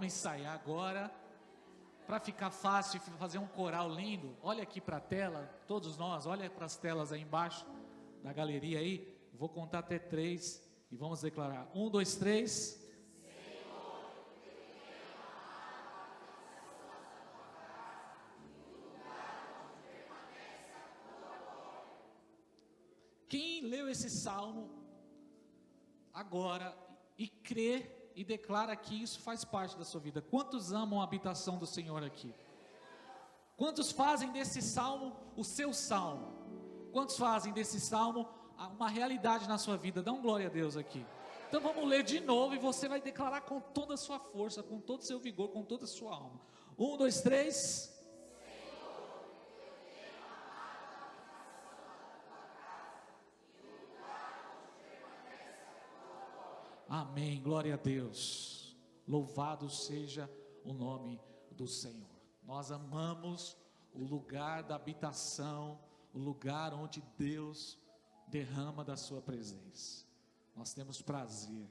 Vamos ensaiar agora, para ficar fácil fazer um coral lindo. Olha aqui para a tela, todos nós, olha para as telas aí embaixo, da galeria aí. Vou contar até 3 e vamos declarar. 1, 2, 3. Quem leu esse salmo agora e crê e declara que isso faz parte da sua vida? Quantos amam a habitação do Senhor aqui? Quantos fazem desse salmo o seu salmo? Quantos fazem desse salmo uma realidade na sua vida? Dá um glória a Deus aqui. Então vamos ler de novo e você vai declarar com toda a sua força, com todo o seu vigor, com toda a sua alma. 1, 2, 3. Amém, glória a Deus, louvado seja o nome do Senhor. Nós amamos o lugar da habitação, o lugar onde Deus derrama da sua presença. Nós temos prazer,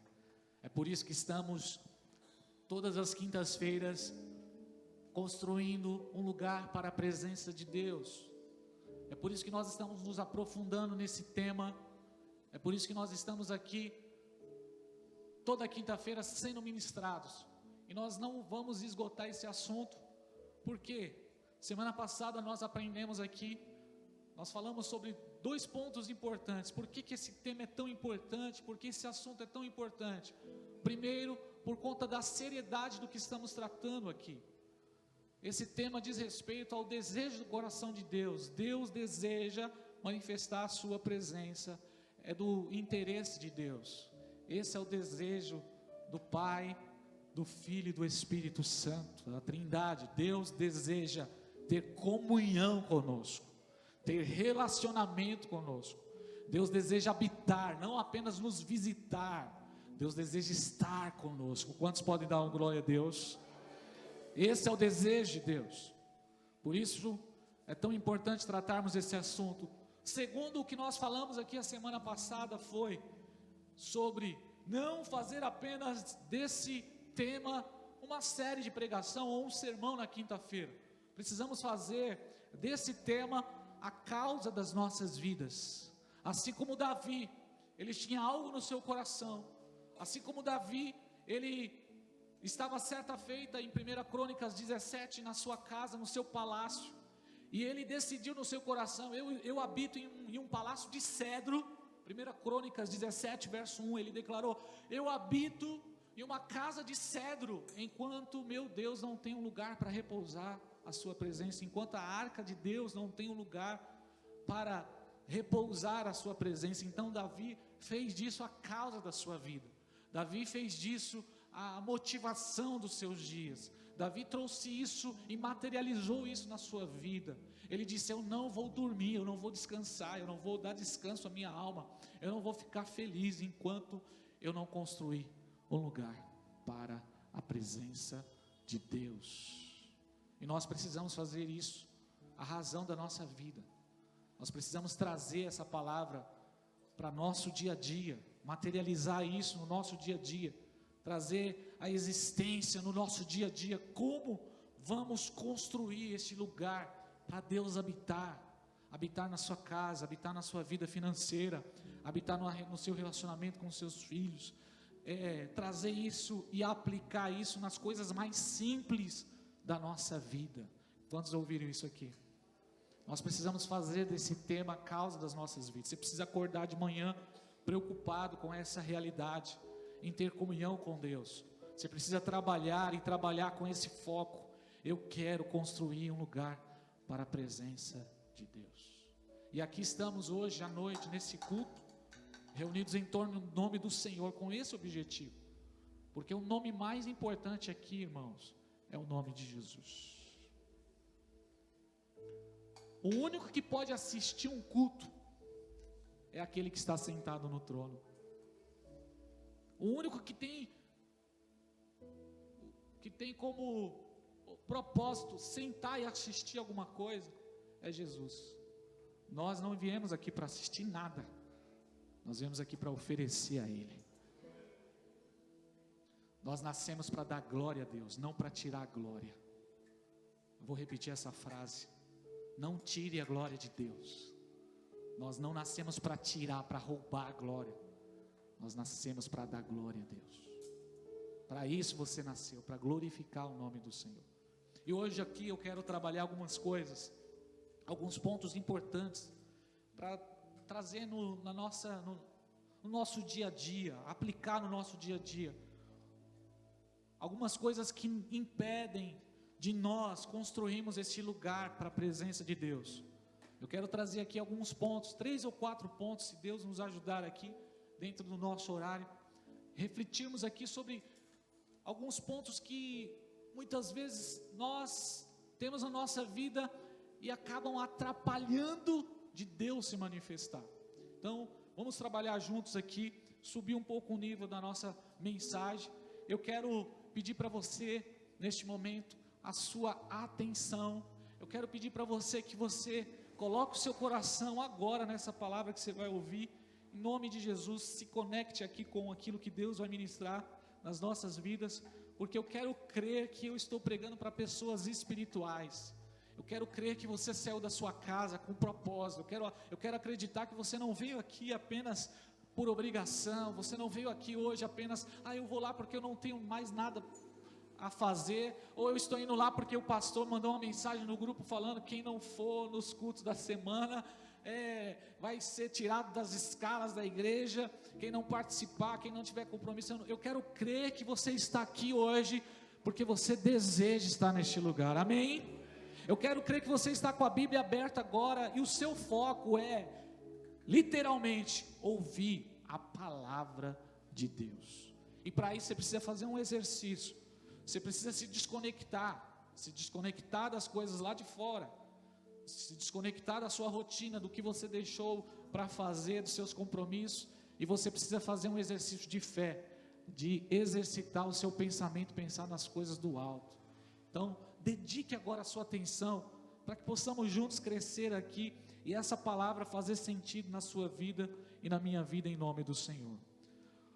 é por isso que estamos todas as quintas-feiras construindo um lugar para a presença de Deus. É por isso que nós estamos nos aprofundando nesse tema, é por isso que nós estamos aqui toda quinta-feira sendo ministrados, e nós não vamos esgotar esse assunto, porque semana passada nós aprendemos aqui, nós falamos sobre 2 pontos importantes. Por que esse tema é tão importante? Por que esse assunto é tão importante? Primeiro, por conta da seriedade do que estamos tratando aqui. Esse tema diz respeito ao desejo do coração de Deus. Deus deseja manifestar a sua presença, é do interesse de Deus. Esse é o desejo do Pai, do Filho e do Espírito Santo, da Trindade. Deus deseja ter comunhão conosco, ter relacionamento conosco. Deus deseja habitar, não apenas nos visitar. Deus deseja estar conosco. Quantos podem dar uma glória a Deus? Esse é o desejo de Deus. Por isso é tão importante tratarmos esse assunto. Segundo o que nós falamos aqui a semana passada foi sobre não fazer apenas desse tema uma série de pregação ou um sermão na quinta-feira. Precisamos fazer desse tema a causa das nossas vidas. Assim como Davi, ele tinha algo no seu coração. Assim como Davi, ele estava certa feita em 1 Crônicas 17 na sua casa, no seu palácio, e ele decidiu no seu coração: eu habito em um palácio de cedro. 1 Crônicas 17 verso 1, ele declarou: eu habito em uma casa de cedro, enquanto meu Deus não tem um lugar para repousar a sua presença, enquanto a arca de Deus não tem um lugar para repousar a sua presença. Então Davi fez disso a causa da sua vida. Davi fez disso a motivação dos seus dias. Davi trouxe isso e materializou isso na sua vida. Ele disse: eu não vou dormir, eu não vou descansar, eu não vou dar descanso à minha alma, eu não vou ficar feliz enquanto eu não construir um lugar para a presença de Deus. E nós precisamos fazer isso, a razão da nossa vida. Nós precisamos trazer essa palavra para nosso dia a dia, materializar isso no nosso dia a dia, trazer a existência no nosso dia a dia. Como vamos construir este lugar para Deus habitar na sua casa, habitar na sua vida financeira, habitar no seu relacionamento com os seus filhos, trazer isso e aplicar isso nas coisas mais simples da nossa vida. Quantos ouviram isso aqui? Nós precisamos fazer desse tema a causa das nossas vidas. Você precisa acordar de manhã preocupado com essa realidade, em ter comunhão com Deus. Você precisa trabalhar e trabalhar com esse foco: eu quero construir um lugar para a presença de Deus. E aqui estamos hoje à noite nesse culto, reunidos em torno do nome do Senhor, com esse objetivo, porque o nome mais importante aqui, irmãos, é o nome de Jesus. O único que pode assistir um culto é aquele que está sentado no trono. O único que tem como propósito sentar e assistir alguma coisa é Jesus. Nós não viemos aqui para assistir nada, nós viemos aqui para oferecer a Ele. Nós nascemos para dar glória a Deus, não para tirar a glória. Eu vou repetir essa frase: não tire a glória de Deus. Nós não nascemos para tirar, para roubar a glória. Nós nascemos para dar glória a Deus. Para isso você nasceu, para glorificar o nome do Senhor. E hoje aqui eu quero trabalhar algumas coisas, alguns pontos importantes, para trazer no nosso dia a dia, aplicar no nosso dia a dia. Algumas coisas que impedem de nós construirmos esse lugar para a presença de Deus. Eu quero trazer aqui alguns pontos, 3 ou 4 pontos, se Deus nos ajudar aqui, dentro do nosso horário, refletirmos aqui sobre alguns pontos que muitas vezes nós temos na nossa vida e acabam atrapalhando de Deus se manifestar. Então, vamos trabalhar juntos aqui, subir um pouco o nível da nossa mensagem. Eu quero pedir para você, neste momento, a sua atenção. Eu quero pedir para você que você coloque o seu coração agora nessa palavra que você vai ouvir. Em nome de Jesus, se conecte aqui com aquilo que Deus vai ministrar nas nossas vidas, porque eu quero crer que eu estou pregando para pessoas espirituais. Eu quero crer que você saiu da sua casa com propósito. Eu quero acreditar que você não veio aqui apenas por obrigação. Você não veio aqui hoje apenas, eu vou lá porque eu não tenho mais nada a fazer, ou eu estou indo lá porque o pastor mandou uma mensagem no grupo falando quem não for nos cultos da semana vai ser tirado das escalas da igreja, quem não participar, quem não tiver compromisso. Eu quero crer que você está aqui hoje porque você deseja estar neste lugar, amém? Eu quero crer que você está com a Bíblia aberta agora e o seu foco é literalmente ouvir a palavra de Deus. E para isso você precisa fazer um exercício. Você precisa se desconectar das coisas lá de fora, se desconectar da sua rotina, do que você deixou para fazer, dos seus compromissos, e você precisa fazer um exercício de fé, de exercitar o seu pensamento, pensar nas coisas do alto. Então, dedique agora a sua atenção, para que possamos juntos crescer aqui, e essa palavra fazer sentido na sua vida e na minha vida, em nome do Senhor.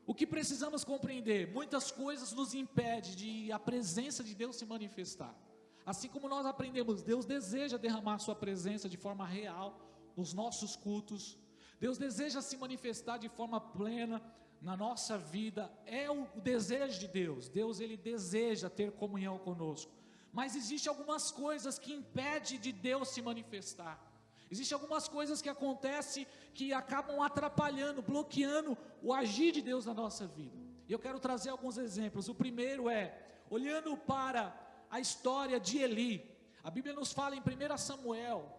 O que precisamos compreender? Muitas coisas nos impedem de a presença de Deus se manifestar. Assim como nós aprendemos, Deus deseja derramar sua presença de forma real nos nossos cultos. Deus deseja se manifestar de forma plena na nossa vida. É o desejo de Deus. Deus, ele deseja ter comunhão conosco. Mas existem algumas coisas que impedem de Deus se manifestar. Existem algumas coisas que acontecem que acabam atrapalhando, bloqueando o agir de Deus na nossa vida. E eu quero trazer alguns exemplos. O primeiro é, olhando para a história de Eli. A Bíblia nos fala em 1 Samuel.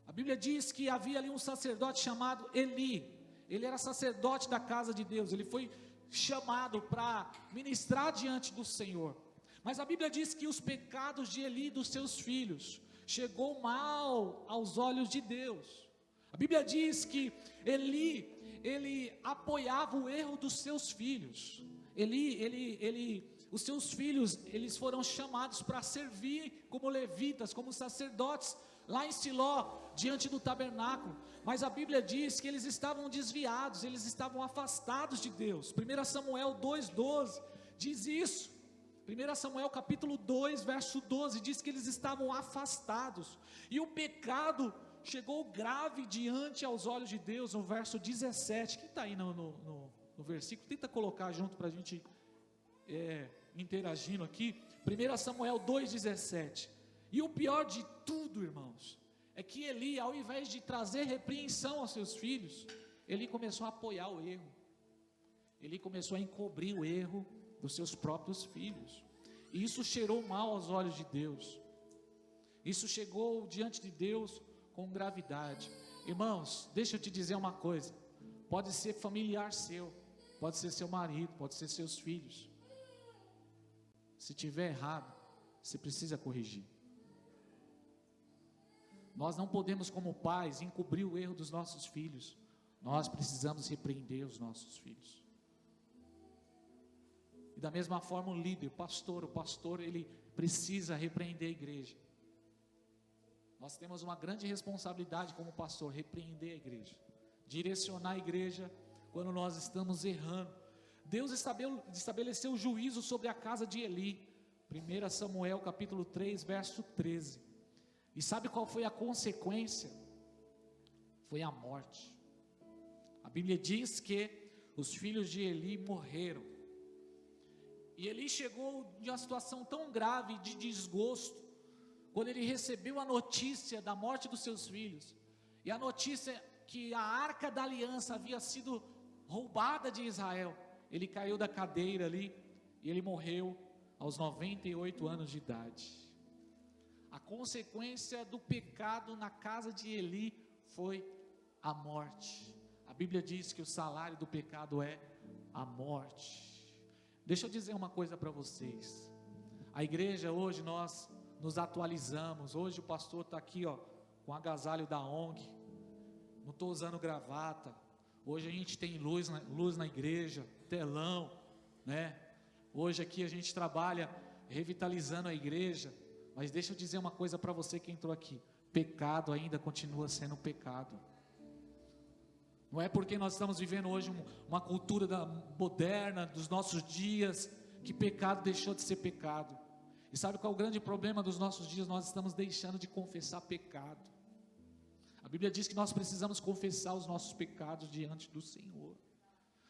A Bíblia diz que havia ali um sacerdote chamado Eli. Ele era sacerdote da casa de Deus. Ele foi chamado para ministrar diante do Senhor. Mas a Bíblia diz que os pecados de Eli e dos seus filhos chegou mal aos olhos de Deus. A Bíblia diz que Eli, ele apoiava o erro dos seus filhos. Os seus filhos, eles foram chamados para servir como levitas, como sacerdotes, lá em Siló, diante do tabernáculo. Mas a Bíblia diz que eles estavam desviados, eles estavam afastados de Deus. 1 Samuel 2,12 diz isso. 1 Samuel capítulo 2, verso 12, diz que eles estavam afastados, e o pecado chegou grave diante aos olhos de Deus. No verso 17, que está aí no versículo, tenta colocar junto para a gente interagindo aqui. 1 Samuel 2,17, e o pior de tudo, irmãos, é que Eli, ao invés de trazer repreensão aos seus filhos, ele começou a apoiar o erro, ele começou a encobrir o erro dos seus próprios filhos, e isso cheirou mal aos olhos de Deus. Isso chegou diante de Deus com gravidade. Irmãos, deixa eu te dizer uma coisa, pode ser familiar seu, pode ser seu marido, pode ser seus filhos. Se tiver errado, você precisa corrigir. Nós não podemos, como pais, encobrir o erro dos nossos filhos. Nós precisamos repreender os nossos filhos. E da mesma forma o líder, o pastor, ele precisa repreender a igreja. Nós temos uma grande responsabilidade como pastor, repreender a igreja, direcionar a igreja quando nós estamos errando. Deus estabeleceu o juízo sobre a casa de Eli. 1 Samuel capítulo 3, verso 13. E sabe qual foi a consequência? Foi a morte. A Bíblia diz que os filhos de Eli morreram. E Eli chegou de uma situação tão grave de desgosto, quando ele recebeu a notícia da morte dos seus filhos, e a notícia que a arca da aliança havia sido roubada de Israel. Ele caiu da cadeira ali, e ele morreu aos 98 anos de idade. A consequência do pecado na casa de Eli foi a morte. A Bíblia diz que o salário do pecado é a morte. Deixa eu dizer uma coisa para vocês. A igreja hoje nós nos atualizamos. Hoje o pastor está aqui, com o agasalho da ONG. Não estou usando gravata. Hoje a gente tem luz na igreja, telão, né? Hoje aqui a gente trabalha revitalizando a igreja. Mas deixa eu dizer uma coisa para você que entrou aqui: pecado ainda continua sendo pecado. Não é porque nós estamos vivendo hoje uma cultura moderna dos nossos dias que pecado deixou de ser pecado. E sabe qual é o grande problema dos nossos dias? Nós estamos deixando de confessar pecado. A Bíblia diz que nós precisamos confessar os nossos pecados diante do Senhor.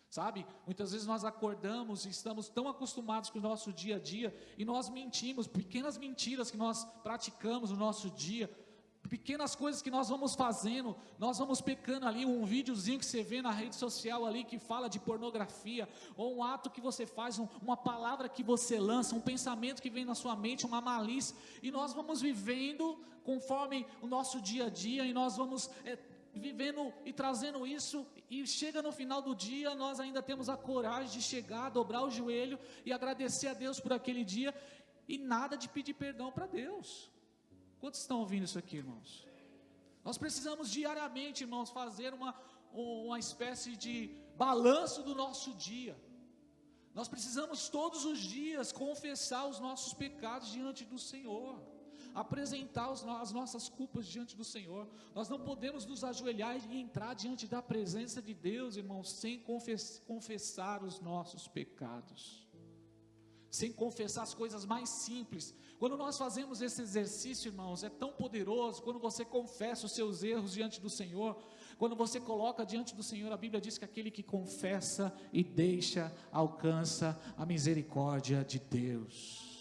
Sabe, muitas vezes nós acordamos e estamos tão acostumados com o nosso dia a dia, e nós mentimos, pequenas mentiras que nós praticamos no nosso dia, pequenas coisas que nós vamos fazendo, nós vamos pecando ali. Um videozinho que você vê na rede social ali, que fala de pornografia, ou um ato que você faz, uma palavra que você lança, um pensamento que vem na sua mente, uma malícia, e nós vamos vivendo conforme o nosso dia a dia, e nós vamos vivendo e trazendo isso, e chega no final do dia, nós ainda temos a coragem de chegar, dobrar o joelho e agradecer a Deus por aquele dia, e nada de pedir perdão para Deus. Quantos estão ouvindo isso aqui, irmãos? Nós precisamos diariamente, irmãos, fazer uma espécie de balanço do nosso dia. Nós precisamos todos os dias confessar os nossos pecados diante do Senhor, apresentar as nossas culpas diante do Senhor. Nós não podemos nos ajoelhar e entrar diante da presença de Deus, irmãos, sem confessar os nossos pecados, sem confessar as coisas mais simples. Quando nós fazemos esse exercício, irmãos, é tão poderoso. Quando você confessa os seus erros diante do Senhor, quando você coloca diante do Senhor, a Bíblia diz que aquele que confessa e deixa, alcança a misericórdia de Deus.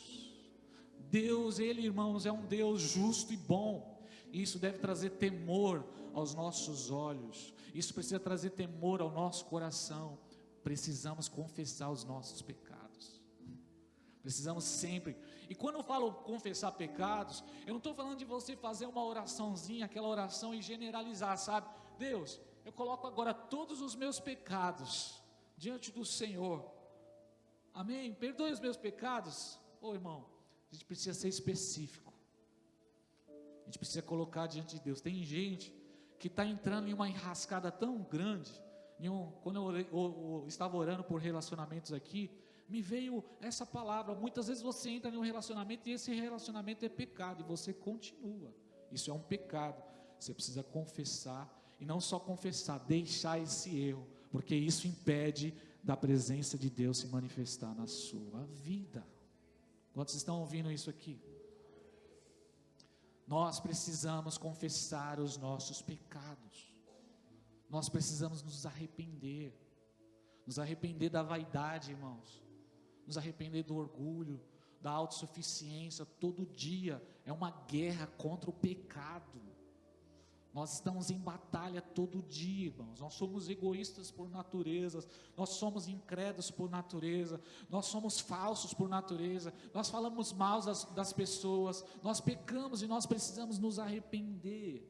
Deus, Ele, irmãos, é um Deus justo e bom, e isso deve trazer temor aos nossos olhos, isso precisa trazer temor ao nosso coração. Precisamos confessar os nossos pecados, precisamos sempre. E quando eu falo confessar pecados, eu não estou falando de você fazer uma oraçãozinha, aquela oração, e generalizar, sabe? Deus, eu coloco agora todos os meus pecados diante do Senhor, amém? Perdoe os meus pecados. Irmão, a gente precisa ser específico, a gente precisa colocar diante de Deus. Tem gente que está entrando em uma enrascada tão grande. Quando eu estava orando por relacionamentos aqui, me veio essa palavra. Muitas vezes você entra em um relacionamento, e esse relacionamento é pecado, e você continua. Isso é um pecado. Você precisa confessar, e não só confessar, deixar esse erro, porque isso impede da presença de Deus se manifestar na sua vida. Quantos estão ouvindo isso aqui? Nós precisamos confessar os nossos pecados. Nós precisamos nos arrepender da vaidade, irmãos, nos arrepender do orgulho, da autossuficiência. Todo dia é uma guerra contra o pecado. Nós estamos em batalha todo dia, irmãos. Nós somos egoístas por natureza, nós somos incrédulos por natureza, nós somos falsos por natureza, nós falamos mal das pessoas, nós pecamos e nós precisamos nos arrepender.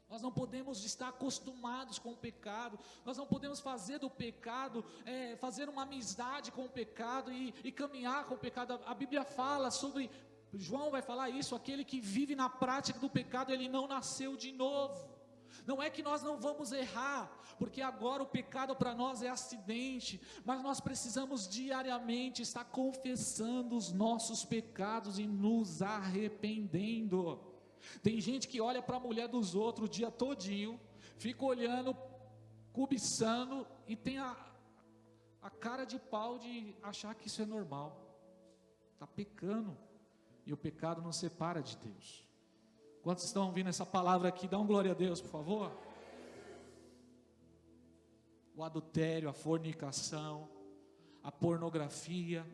Nós não podemos estar acostumados com o pecado, nós não podemos fazer do pecado, fazer uma amizade com o pecado e caminhar com o pecado. A Bíblia fala sobre, João vai falar isso, aquele que vive na prática do pecado, ele não nasceu de novo. Não é que nós não vamos errar, porque agora o pecado para nós é acidente, mas nós precisamos diariamente estar confessando os nossos pecados e nos arrependendo. Tem gente que olha para a mulher dos outros o dia todinho, fica olhando, cobiçando, e tem a cara de pau de achar que isso é normal. Está pecando. E o pecado nos separa de Deus. Quantos estão ouvindo essa palavra aqui? Dá um glória a Deus, por favor. O adultério, a fornicação, a pornografia.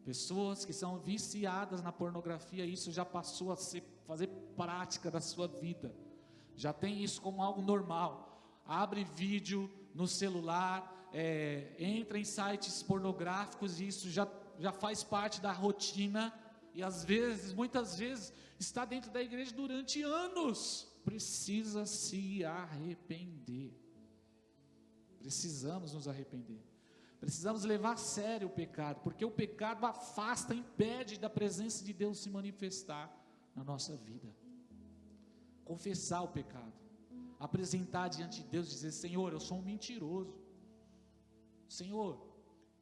Pessoas que são viciadas na pornografia, isso já passou a fazer prática da sua vida. Já tem isso como algo normal. Abre vídeo no celular, entra em sites pornográficos e isso já faz parte da rotina. E às vezes, muitas vezes, está dentro da igreja durante anos. Precisa se arrepender. Precisamos nos arrepender. Precisamos levar a sério o pecado, porque o pecado afasta, impede da presença de Deus se manifestar na nossa vida. Confessar o pecado, apresentar diante de Deus, dizer: Senhor, eu sou um mentiroso. Senhor,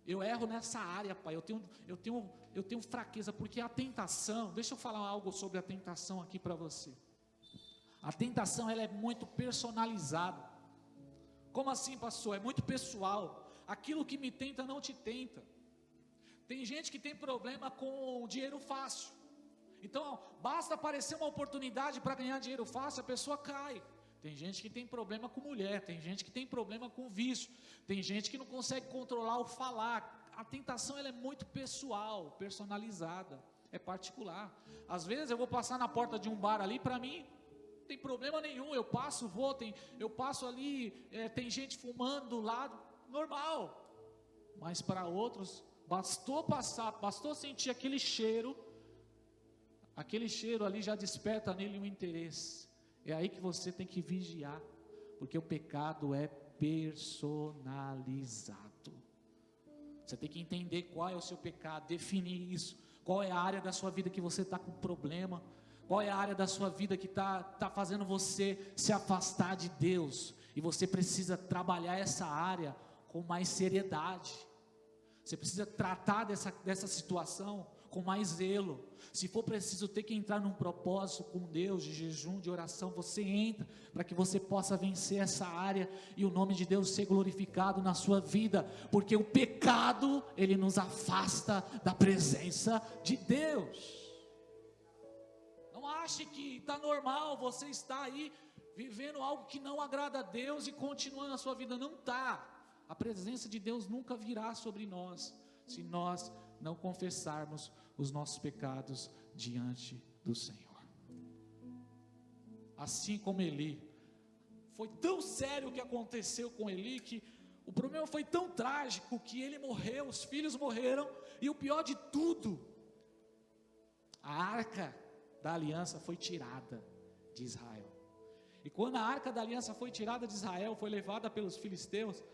eu erro nessa área, Pai, eu tenho fraqueza, porque a tentação, deixa eu falar algo sobre a tentação aqui para você. A tentação, ela é muito personalizada. Como assim, pastor? É muito pessoal. Aquilo que me tenta não te tenta. Tem gente que tem problema com dinheiro fácil. Então, basta aparecer uma oportunidade para ganhar dinheiro fácil, a pessoa cai. Tem gente que tem problema com mulher, tem gente que tem problema com vício, tem gente que não consegue controlar o falar. A tentação, ela é muito pessoal, personalizada, é particular. Às vezes eu vou passar na porta de um bar ali, para mim não tem problema nenhum, eu passo ali, tem gente fumando do lado, normal. Mas para outros, bastou sentir aquele cheiro ali já desperta nele um interesse. É aí que você tem que vigiar, porque o pecado é personalizado. Você tem que entender qual é o seu pecado, definir isso. Qual é a área da sua vida que você está com problema? Qual é a área da sua vida que está fazendo você se afastar de Deus? E você precisa trabalhar essa área com mais seriedade. Você precisa tratar dessa situação com mais zelo. Se for preciso ter que entrar num propósito com Deus, de jejum, de oração, você entra, para que você possa vencer essa área, e o nome de Deus ser glorificado na sua vida, porque o pecado, ele nos afasta da presença de Deus. Não ache que está normal, você está aí, vivendo algo que não agrada a Deus, e continuando a sua vida, não está. A presença de Deus nunca virá sobre nós, se nós não confessarmos os nossos pecados diante do Senhor. Assim como Eli, foi tão sério o que aconteceu com Eli, que o problema foi tão trágico, que ele morreu, os filhos morreram, e o pior de tudo, a arca da aliança foi tirada de Israel. E quando a arca da aliança foi tirada de Israel, foi levada pelos filisteus,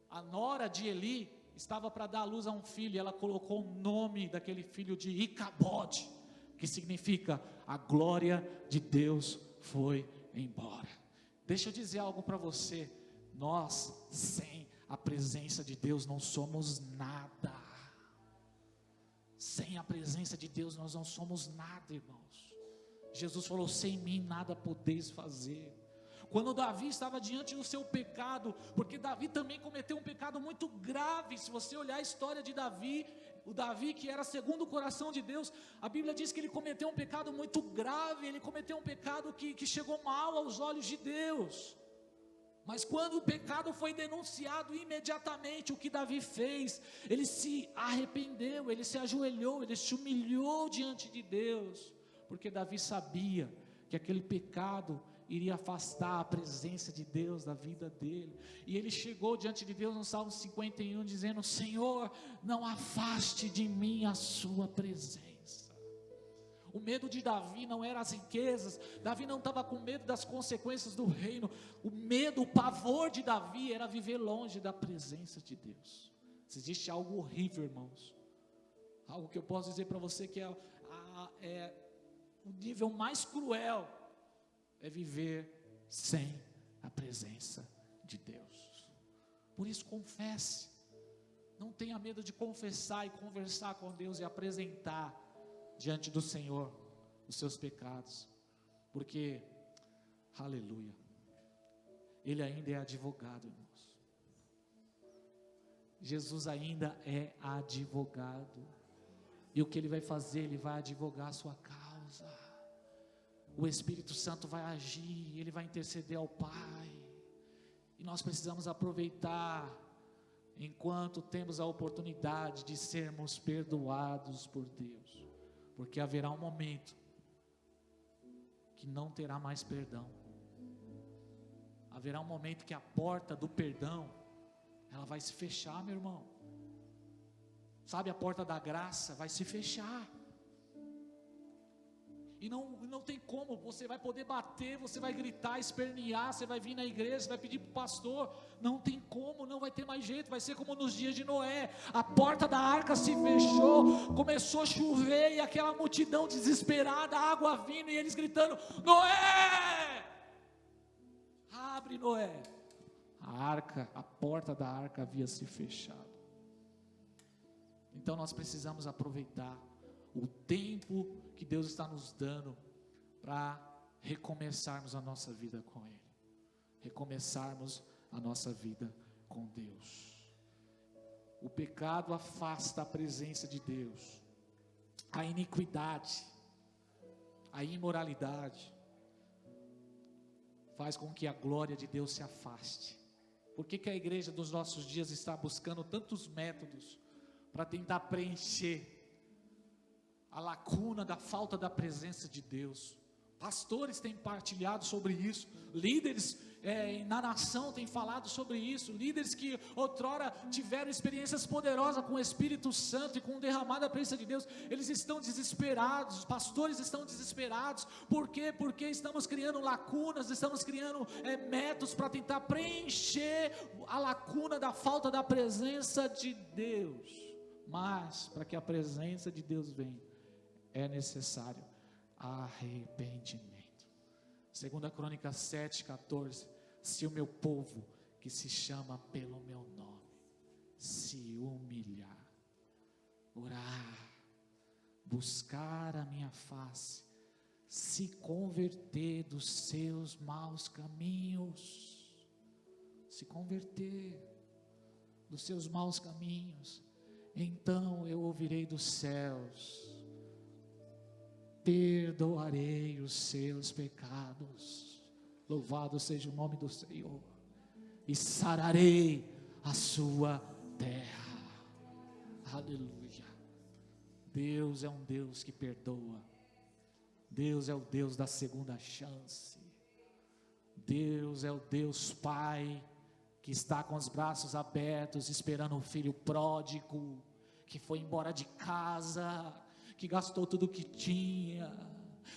a nora de Eli estava para dar à luz a um filho, e ela colocou o nome daquele filho de Icabode, que significa: a glória de Deus foi embora. Deixa eu dizer algo para você: nós, sem a presença de Deus, não somos nada. Sem a presença de Deus, nós não somos nada, irmãos. Jesus falou: sem mim nada podeis fazer. Quando Davi estava diante do seu pecado, porque Davi também cometeu um pecado muito grave. Se você olhar a história de Davi, o Davi que era segundo o coração de Deus, a Bíblia diz que ele cometeu um pecado muito grave, ele cometeu um pecado que chegou mal aos olhos de Deus. Mas quando o pecado foi denunciado, imediatamente o que Davi fez, ele se arrependeu, ele se ajoelhou, ele se humilhou diante de Deus, porque Davi sabia que aquele pecado iria afastar a presença de Deus da vida dele. E ele chegou diante de Deus no Salmo 51 dizendo: Senhor, não afaste de mim a sua presença. O medo de Davi não era as riquezas, Davi não estava com medo das consequências do reino. O medo, o pavor de Davi era viver longe da presença de Deus. Se existe algo horrível, irmãos, algo que eu posso dizer para você que é o nível mais cruel, é viver sem a presença de Deus. Por isso, confesse. Não tenha medo de confessar e conversar com Deus e apresentar diante do Senhor os seus pecados, porque, aleluia, Ele ainda é advogado, irmãos. Jesus ainda é advogado. E o que Ele vai fazer? Ele vai advogar a sua causa. O Espírito Santo vai agir, Ele vai interceder ao Pai. E nós precisamos aproveitar, enquanto temos a oportunidade de sermos perdoados por Deus. Porque haverá um momento que não terá mais perdão. Haverá um momento que a porta do perdão, ela vai se fechar, meu irmão. Sabe, a porta da graça vai se fechar. E não tem como, você vai poder bater, você vai gritar, espernear, você vai vir na igreja, você vai pedir para o pastor, não tem como, não vai ter mais jeito, vai ser como nos dias de Noé, a porta da arca se fechou, começou a chover e aquela multidão desesperada, a água vindo e eles gritando, Noé, abre Noé, a porta da arca havia se fechado. Então nós precisamos aproveitar o tempo que Deus está nos dando para recomeçarmos a nossa vida com Ele, recomeçarmos a nossa vida com Deus. O pecado afasta a presença de Deus, a iniquidade, a imoralidade, faz com que a glória de Deus se afaste. Por que a igreja dos nossos dias está buscando tantos métodos para tentar preencher a lacuna da falta da presença de Deus? Pastores têm partilhado sobre isso, líderes na nação têm falado sobre isso, líderes que outrora tiveram experiências poderosas com o Espírito Santo e com o derramar da presença de Deus, eles estão desesperados, os pastores estão desesperados. Por quê? Porque estamos criando lacunas, estamos criando métodos para tentar preencher a lacuna da falta da presença de Deus. Mas para que a presença de Deus venha, é necessário arrependimento. 2 Crônicas 7:14, se o meu povo, que se chama pelo meu nome, se humilhar, orar, buscar a minha face, se converter dos seus maus caminhos, se converter dos seus maus caminhos, então eu ouvirei dos céus, perdoarei os seus pecados, louvado seja o nome do Senhor, e sararei a sua terra. Aleluia. Deus é um Deus que perdoa, Deus é o Deus da segunda chance, Deus é o Deus Pai, que está com os braços abertos, esperando o filho pródigo, que foi embora de casa, que gastou tudo o que tinha,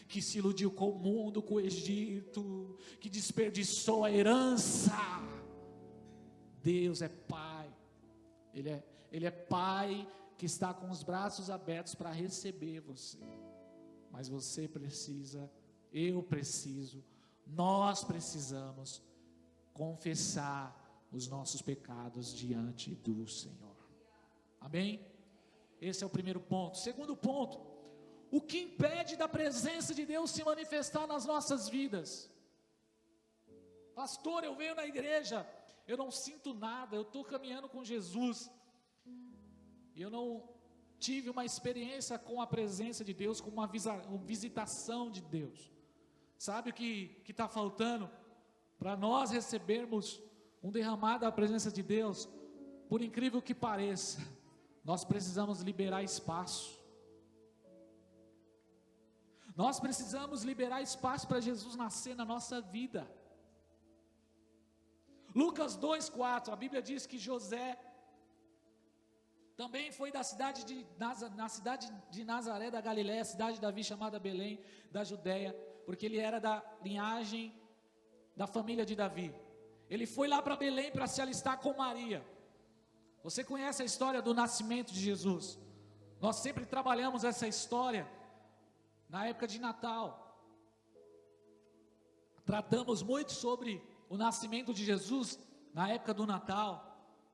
que se iludiu com o mundo, com o Egito, que desperdiçou a herança. Deus é Pai, Ele é Pai que está com os braços abertos para receber você, mas você precisa, eu preciso, nós precisamos confessar os nossos pecados diante do Senhor. Amém? Esse é o primeiro ponto. Segundo ponto, o que impede da presença de Deus se manifestar nas nossas vidas? Pastor, eu venho na igreja, eu não sinto nada, eu estou caminhando com Jesus, eu não tive uma experiência com a presença de Deus, com uma visitação de Deus. Sabe o que está faltando para nós recebermos um derramar da presença de Deus? Por incrível que pareça, nós precisamos liberar espaço. Nós precisamos liberar espaço para Jesus nascer na nossa vida. Lucas 2:4, a Bíblia diz que José também foi na cidade de Nazaré da Galiléia, cidade de Davi, chamada Belém, da Judéia, porque ele era da linhagem da família de Davi. Ele foi lá para Belém para se alistar com Maria. Você conhece a história do nascimento de Jesus? Nós sempre trabalhamos essa história na época de Natal. Tratamos muito sobre o nascimento de Jesus na época do Natal,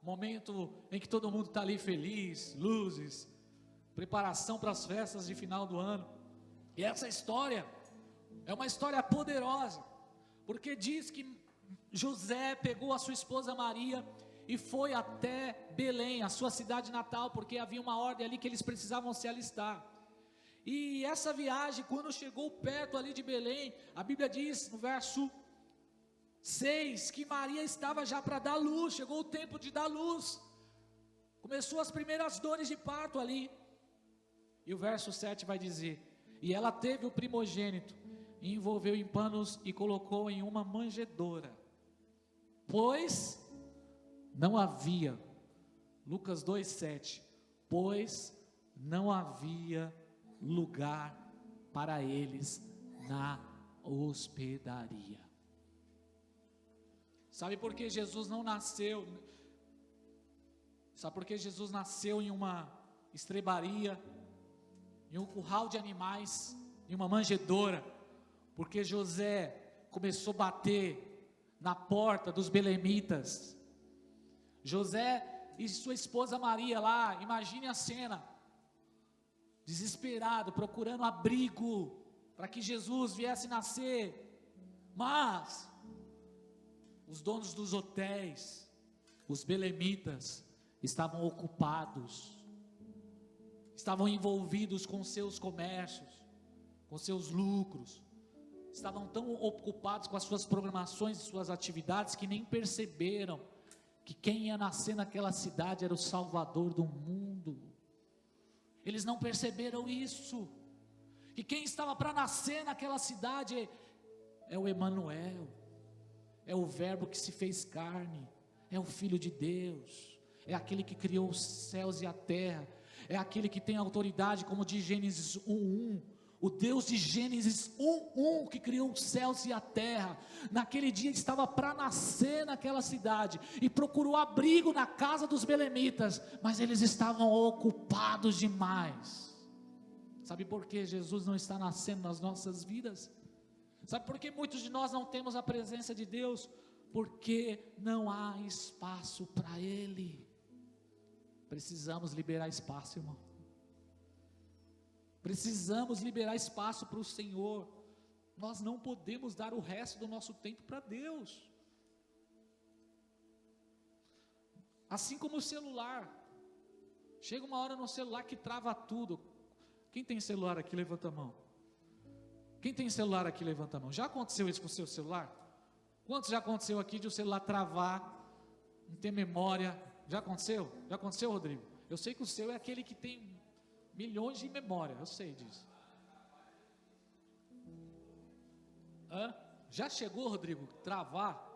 momento em que todo mundo está ali feliz, luzes, preparação para as festas de final do ano. E essa história é uma história poderosa, porque diz que José pegou a sua esposa Maria e foi até Belém, a sua cidade natal, porque havia uma ordem ali que eles precisavam se alistar. E essa viagem, quando chegou perto ali de Belém, a Bíblia diz no verso 6, que Maria estava já para dar luz, chegou o tempo de dar luz, começou as primeiras dores de parto ali, e o verso 7 vai dizer, e ela teve o primogênito, e envolveu em panos e colocou em uma manjedoura, pois não havia, Lucas 2,7, pois não havia lugar para eles na hospedaria. Sabe por que Jesus não nasceu? Sabe por que Jesus nasceu em uma estrebaria, em um curral de animais, em uma manjedoura? Porque José começou a bater na porta dos belemitas. José e sua esposa Maria lá, imagine a cena, desesperado, procurando abrigo, para que Jesus viesse nascer, mas os donos dos hotéis, os belemitas, estavam ocupados, estavam envolvidos com seus comércios, com seus lucros, estavam tão ocupados com as suas programações e suas atividades, que nem perceberam, que quem ia nascer naquela cidade era o Salvador do mundo. Eles não perceberam isso, que quem estava para nascer naquela cidade é o Emanuel, é o verbo que se fez carne, é o Filho de Deus, é aquele que criou os céus e a terra, é aquele que tem autoridade, como diz Gênesis 1:1, o Deus de Gênesis 1:1, que criou os céus e a terra, naquele dia estava para nascer naquela cidade, e procurou abrigo na casa dos belemitas, mas eles estavam ocupados demais. Sabe por que Jesus não está nascendo nas nossas vidas? Sabe por que muitos de nós não temos a presença de Deus? Porque não há espaço para Ele. Precisamos liberar espaço, irmão. Precisamos liberar espaço para o Senhor. Nós não podemos dar o resto do nosso tempo para Deus. Assim como o celular. Chega uma hora no celular que trava tudo. Quem tem celular aqui, levanta a mão. Quem tem celular aqui, levanta a mão. Já aconteceu isso com o seu celular? Quantos já aconteceu aqui de o celular travar, não ter memória? Já aconteceu? Já aconteceu, Rodrigo? Eu sei que o seu é aquele que tem milhões de memória, eu sei disso. Já chegou, Rodrigo, travar?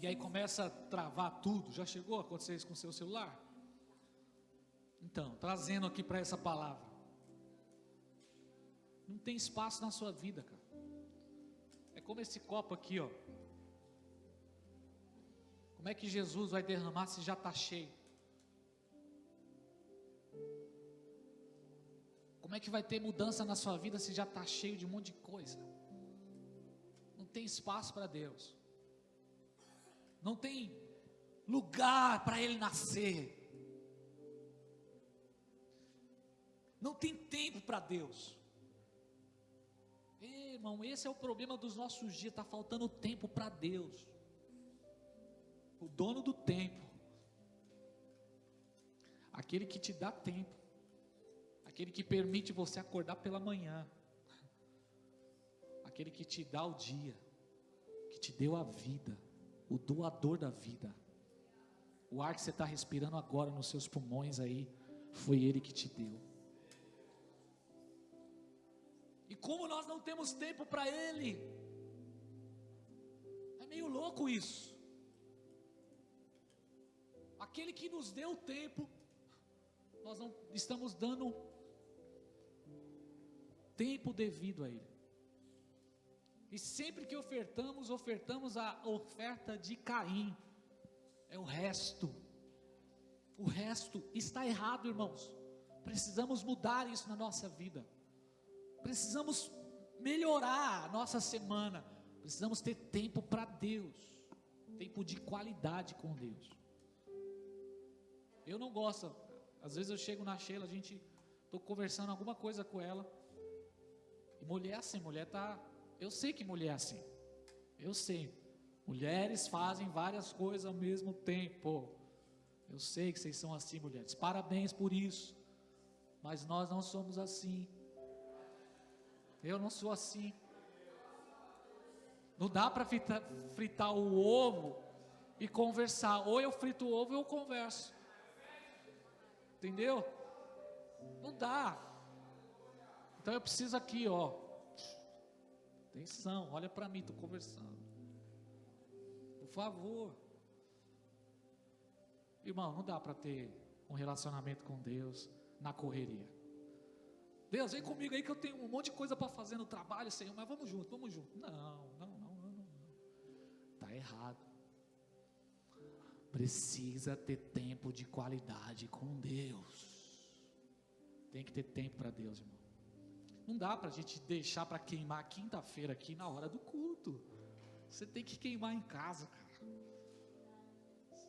E aí começa a travar tudo. Já chegou a acontecer isso com o seu celular? Então, trazendo aqui para essa palavra, não tem espaço na sua vida, cara. É como esse copo aqui, ó. Como é que Jesus vai derramar se já está cheio? Como é que vai ter mudança na sua vida se já está cheio de um monte de coisa? Não tem espaço para Deus. Não tem lugar para Ele nascer. Não tem tempo para Deus. Ei, irmão, esse é o problema dos nossos dias. Está faltando tempo para Deus. O dono do tempo, aquele que te dá tempo, aquele que permite você acordar pela manhã, aquele que te dá o dia, que te deu a vida, o doador da vida. O ar que você está respirando agora nos seus pulmões aí, foi Ele que te deu. E como nós não temos tempo para Ele, é meio louco isso. Aquele que nos deu o tempo, nós não estamos dando tempo devido a Ele. E sempre que ofertamos a oferta de Caim, é o resto. O resto está errado, irmãos. Precisamos mudar isso na nossa vida. Precisamos melhorar a nossa semana. Precisamos ter tempo para Deus. Tempo de qualidade com Deus. Eu não gosto. Às vezes eu chego na Sheila, estou conversando alguma coisa com ela. E mulher assim, mulher está Eu sei que mulher é assim. Eu sei. Mulheres fazem várias coisas ao mesmo tempo. Eu sei que vocês são assim, mulheres. Parabéns por isso. Mas nós não somos assim. Eu não sou assim. Não dá para fritar o ovo e conversar. Ou eu frito o ovo ou eu converso. Entendeu? Não dá. Então eu preciso aqui, ó. Atenção, olha para mim, estou conversando. Por favor. Irmão, não dá para ter um relacionamento com Deus na correria. Deus, vem comigo aí que eu tenho um monte de coisa para fazer no trabalho, Senhor, mas vamos junto, vamos junto. Não. Está errado. Precisa ter tempo de qualidade com Deus. Tem que ter tempo para Deus, irmão. Não dá para a gente deixar para queimar quinta-feira aqui na hora do culto. Você tem que queimar em casa, cara.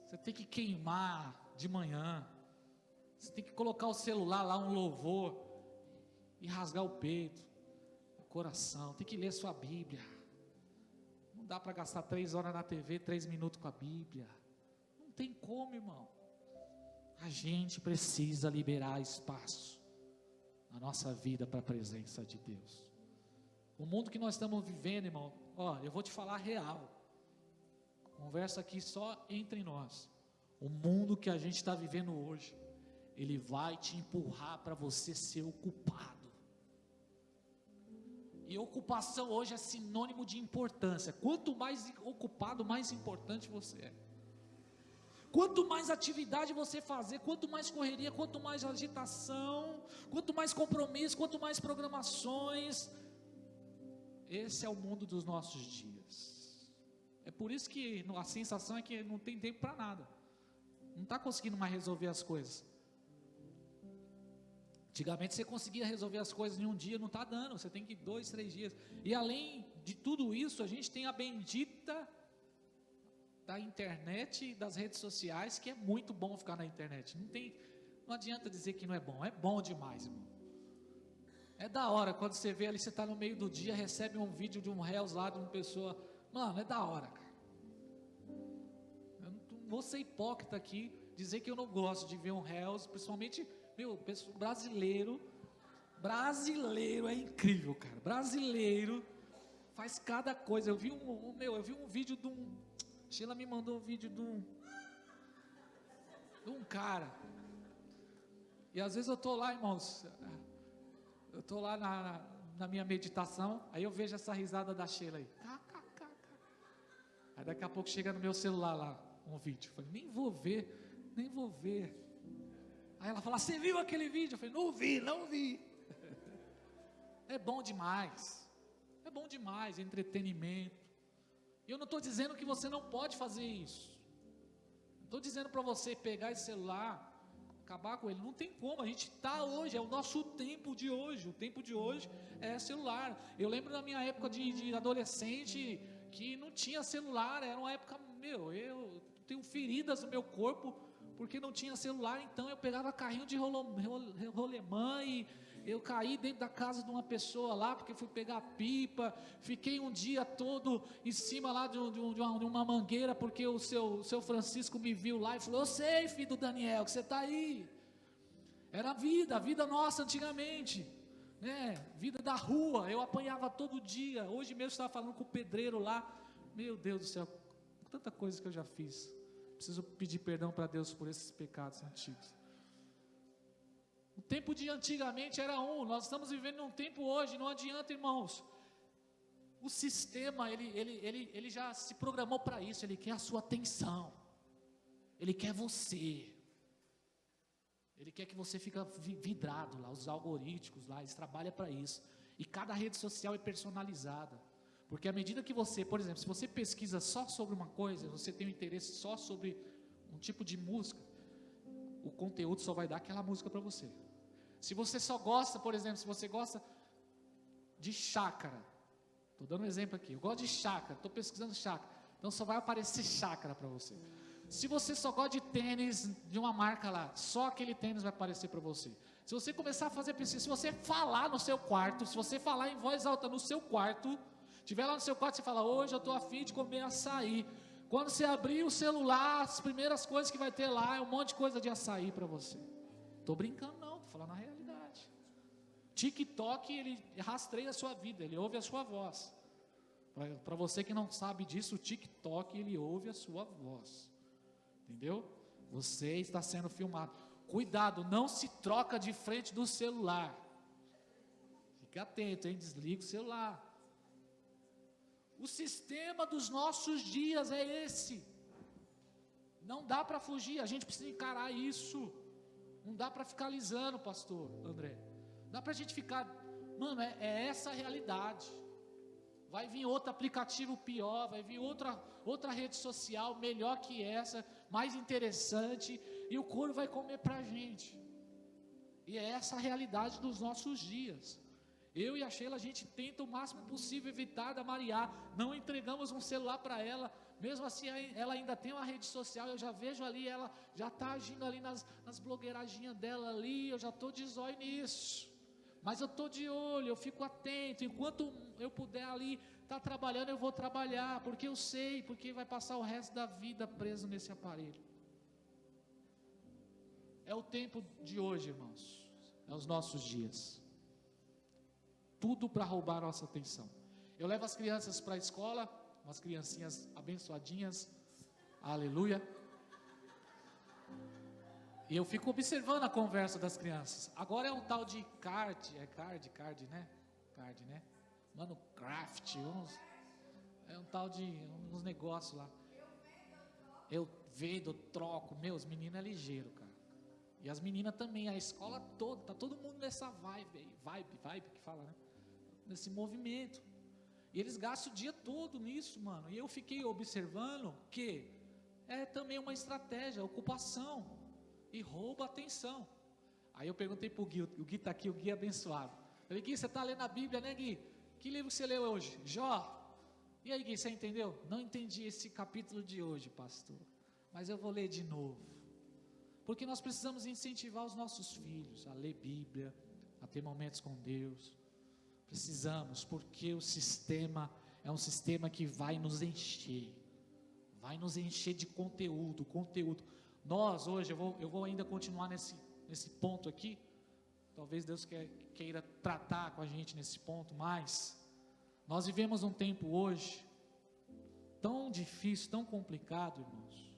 Você tem que queimar de manhã. Você tem que colocar o celular lá, um louvor, e rasgar o peito, o coração. Tem que ler sua Bíblia. Não dá para gastar 3 horas na TV, 3 minutos com a Bíblia. Não tem como, irmão. A gente precisa liberar espaço na nossa vida para a presença de Deus. O mundo que nós estamos vivendo, irmão, ó, eu vou te falar real. Conversa aqui só entre nós. O mundo que a gente está vivendo hoje, ele vai te empurrar para você ser ocupado. E ocupação hoje é sinônimo de importância. Quanto mais ocupado, mais importante você é. Quanto mais atividade você fazer, quanto mais correria, quanto mais agitação, quanto mais compromisso, quanto mais programações. Esse é o mundo dos nossos dias. É por isso que a sensação é que não tem tempo para nada. Não está conseguindo mais resolver as coisas. Antigamente você conseguia resolver as coisas em um dia, não está dando. Você tem que ir 2, 3 dias. E além de tudo isso, a gente tem a bendita da internet e das redes sociais, que é muito bom ficar na internet. Não adianta dizer que não é bom. É bom demais, irmão. É da hora quando você vê ali, você está no meio do dia, recebe um vídeo de um Reels lá, de uma pessoa. Mano, é da hora, cara. Eu não vou ser hipócrita aqui, dizer que eu não gosto de ver um Reels, principalmente, brasileiro é incrível, cara. Brasileiro faz cada coisa. Eu vi um vídeo de um. Sheila me mandou um vídeo de um cara. E às vezes eu estou lá, irmãos. Eu estou lá na minha meditação. Aí eu vejo essa risada da Sheila aí. Aí daqui a pouco chega no meu celular lá um vídeo. Eu falei, nem vou ver. Aí ela fala, você viu aquele vídeo? Eu falei, não vi. É bom demais. Entretenimento. E eu não estou dizendo que você não pode fazer isso. Não estou dizendo para você pegar esse celular, acabar com ele. Não tem como, a gente está hoje, é o nosso tempo de hoje. O tempo de hoje é celular. Eu lembro da minha época de adolescente, que não tinha celular. Era uma época, eu tenho feridas no meu corpo, porque não tinha celular. Então eu pegava carrinho de rolemã e eu caí dentro da casa de uma pessoa lá, porque fui pegar pipa, fiquei um dia todo em cima lá de uma mangueira, porque o seu Francisco me viu lá e falou, eu sei, filho do Daniel, que você está aí. Era a vida nossa antigamente, né? Vida da rua, eu apanhava todo dia. Hoje mesmo eu estava falando com o pedreiro lá, meu Deus do céu, tanta coisa que eu já fiz. Preciso pedir perdão para Deus por esses pecados antigos. O tempo de antigamente era nós estamos vivendo num tempo hoje, não adianta, irmãos. O sistema, ele já se programou para isso, ele quer a sua atenção, ele quer você, ele quer que você fique vidrado lá, os algoritmos lá, eles trabalham para isso, e cada rede social é personalizada, porque à medida que você, por exemplo, se você pesquisa só sobre uma coisa, você tem um interesse só sobre um tipo de música, o conteúdo só vai dar aquela música para você. Se você só gosta, por exemplo, se você gosta de chácara, estou dando um exemplo aqui, eu gosto de chácara, estou pesquisando chácara, então só vai aparecer chácara para você. Se você só gosta de tênis de uma marca lá, só aquele tênis vai aparecer para você. Se você começar a fazer pesquisa, se você falar no seu quarto, se você falar em voz alta no seu quarto, Estiver lá no seu quarto, você fala, hoje eu estou a fim de comer açaí. Quando você abrir o celular, as primeiras coisas que vai ter lá é um monte de coisa de açaí para você. Estou brincando não, estou falando a realidade. TikTok, ele rastreia a sua vida, ele ouve a sua voz. Para você que não sabe disso, o TikTok, ele ouve a sua voz. Entendeu? Você está sendo filmado. Cuidado, não se troca de frente do celular. Fica atento, hein? Desliga o celular. O sistema dos nossos dias é esse. Não dá para fugir, a gente precisa encarar isso. Não dá para ficar alisando, pastor André. Não dá para a gente ficar, mano, é essa a realidade. Vai vir outro aplicativo pior, vai vir outra rede social melhor que essa, mais interessante, e o couro vai comer para a gente. E é essa a realidade dos nossos dias. Eu e a Sheila, a gente tenta o máximo possível evitar da Mariá, não entregamos um celular para ela, mesmo assim ela ainda tem uma rede social, eu já vejo ali, ela já está agindo ali nas blogueiraginhas dela ali, eu já estou de zóio nisso, mas eu estou de olho, eu fico atento, enquanto eu puder ali estar trabalhando, eu vou trabalhar, porque eu sei, porque vai passar o resto da vida preso nesse aparelho. É o tempo de hoje, irmãos, é os nossos dias. Tudo para roubar a nossa atenção. Eu levo as crianças para a escola, umas criancinhas abençoadinhas, aleluia, e eu fico observando a conversa das crianças. Agora é um tal de card, né? Mano, craft, é um tal de uns negócios lá. Eu vendo, eu troco, os meninos é ligeiro, cara. E as meninas também, a escola toda, tá todo mundo nessa vibe que fala, né? Nesse movimento. E eles gastam o dia todo nisso, mano. E eu fiquei observando que é também uma estratégia, ocupação. E rouba a atenção. Aí eu perguntei pro Gui, o Gui está aqui, o Gui é abençoado. Eu falei, Gui, você está lendo a Bíblia, né, Gui? Que livro você leu hoje? Jó. E aí, Gui, você entendeu? Não entendi esse capítulo de hoje, pastor. Mas eu vou ler de novo. Porque nós precisamos incentivar os nossos filhos a ler Bíblia, a ter momentos com Deus. Precisamos, porque o sistema é um sistema que vai nos encher de conteúdo. Nós hoje, eu vou ainda continuar nesse ponto aqui, talvez Deus queira tratar com a gente nesse ponto, mas nós vivemos um tempo hoje, tão difícil, tão complicado, irmãos,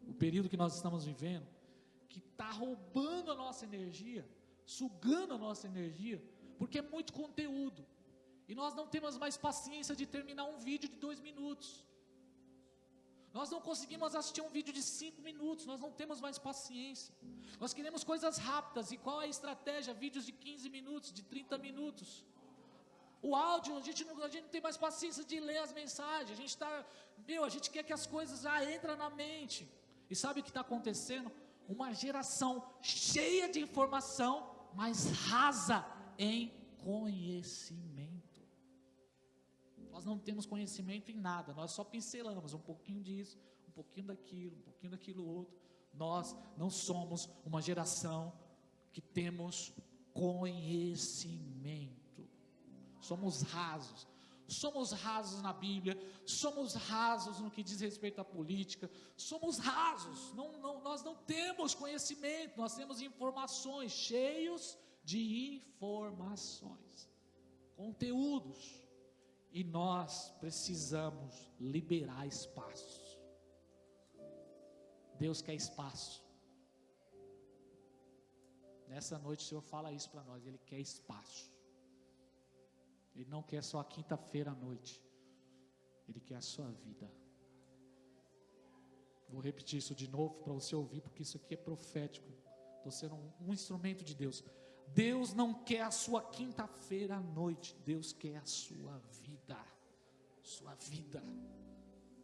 o período que nós estamos vivendo, que está roubando a nossa energia, sugando a nossa energia, porque é muito conteúdo, e nós não temos mais paciência de terminar um vídeo de 2 minutos, nós não conseguimos assistir um vídeo de 5 minutos, nós não temos mais paciência, nós queremos coisas rápidas, e qual é a estratégia? Vídeos de 15 minutos, de 30 minutos, o áudio, a gente não tem mais paciência de ler as mensagens, a gente quer que as coisas já entrem na mente, e sabe o que está acontecendo? Uma geração cheia de informação, mas rasa em conhecimento. Nós não temos conhecimento em nada, nós só pincelamos um pouquinho disso, um pouquinho daquilo outro. Nós não somos uma geração que temos conhecimento, somos rasos na Bíblia, somos rasos no que diz respeito à política, somos rasos, nós não temos conhecimento, nós temos informações, cheios de informações, conteúdos, e nós precisamos liberar espaço. Deus quer espaço. Nessa noite o Senhor fala isso para nós, Ele quer espaço. Ele não quer só a quinta-feira à noite, Ele quer a sua vida. Vou repetir isso de novo para você ouvir, porque isso aqui é profético. Estou sendo um instrumento de Deus. Deus não quer a sua quinta-feira à noite, Deus quer a sua vida. Sua vida,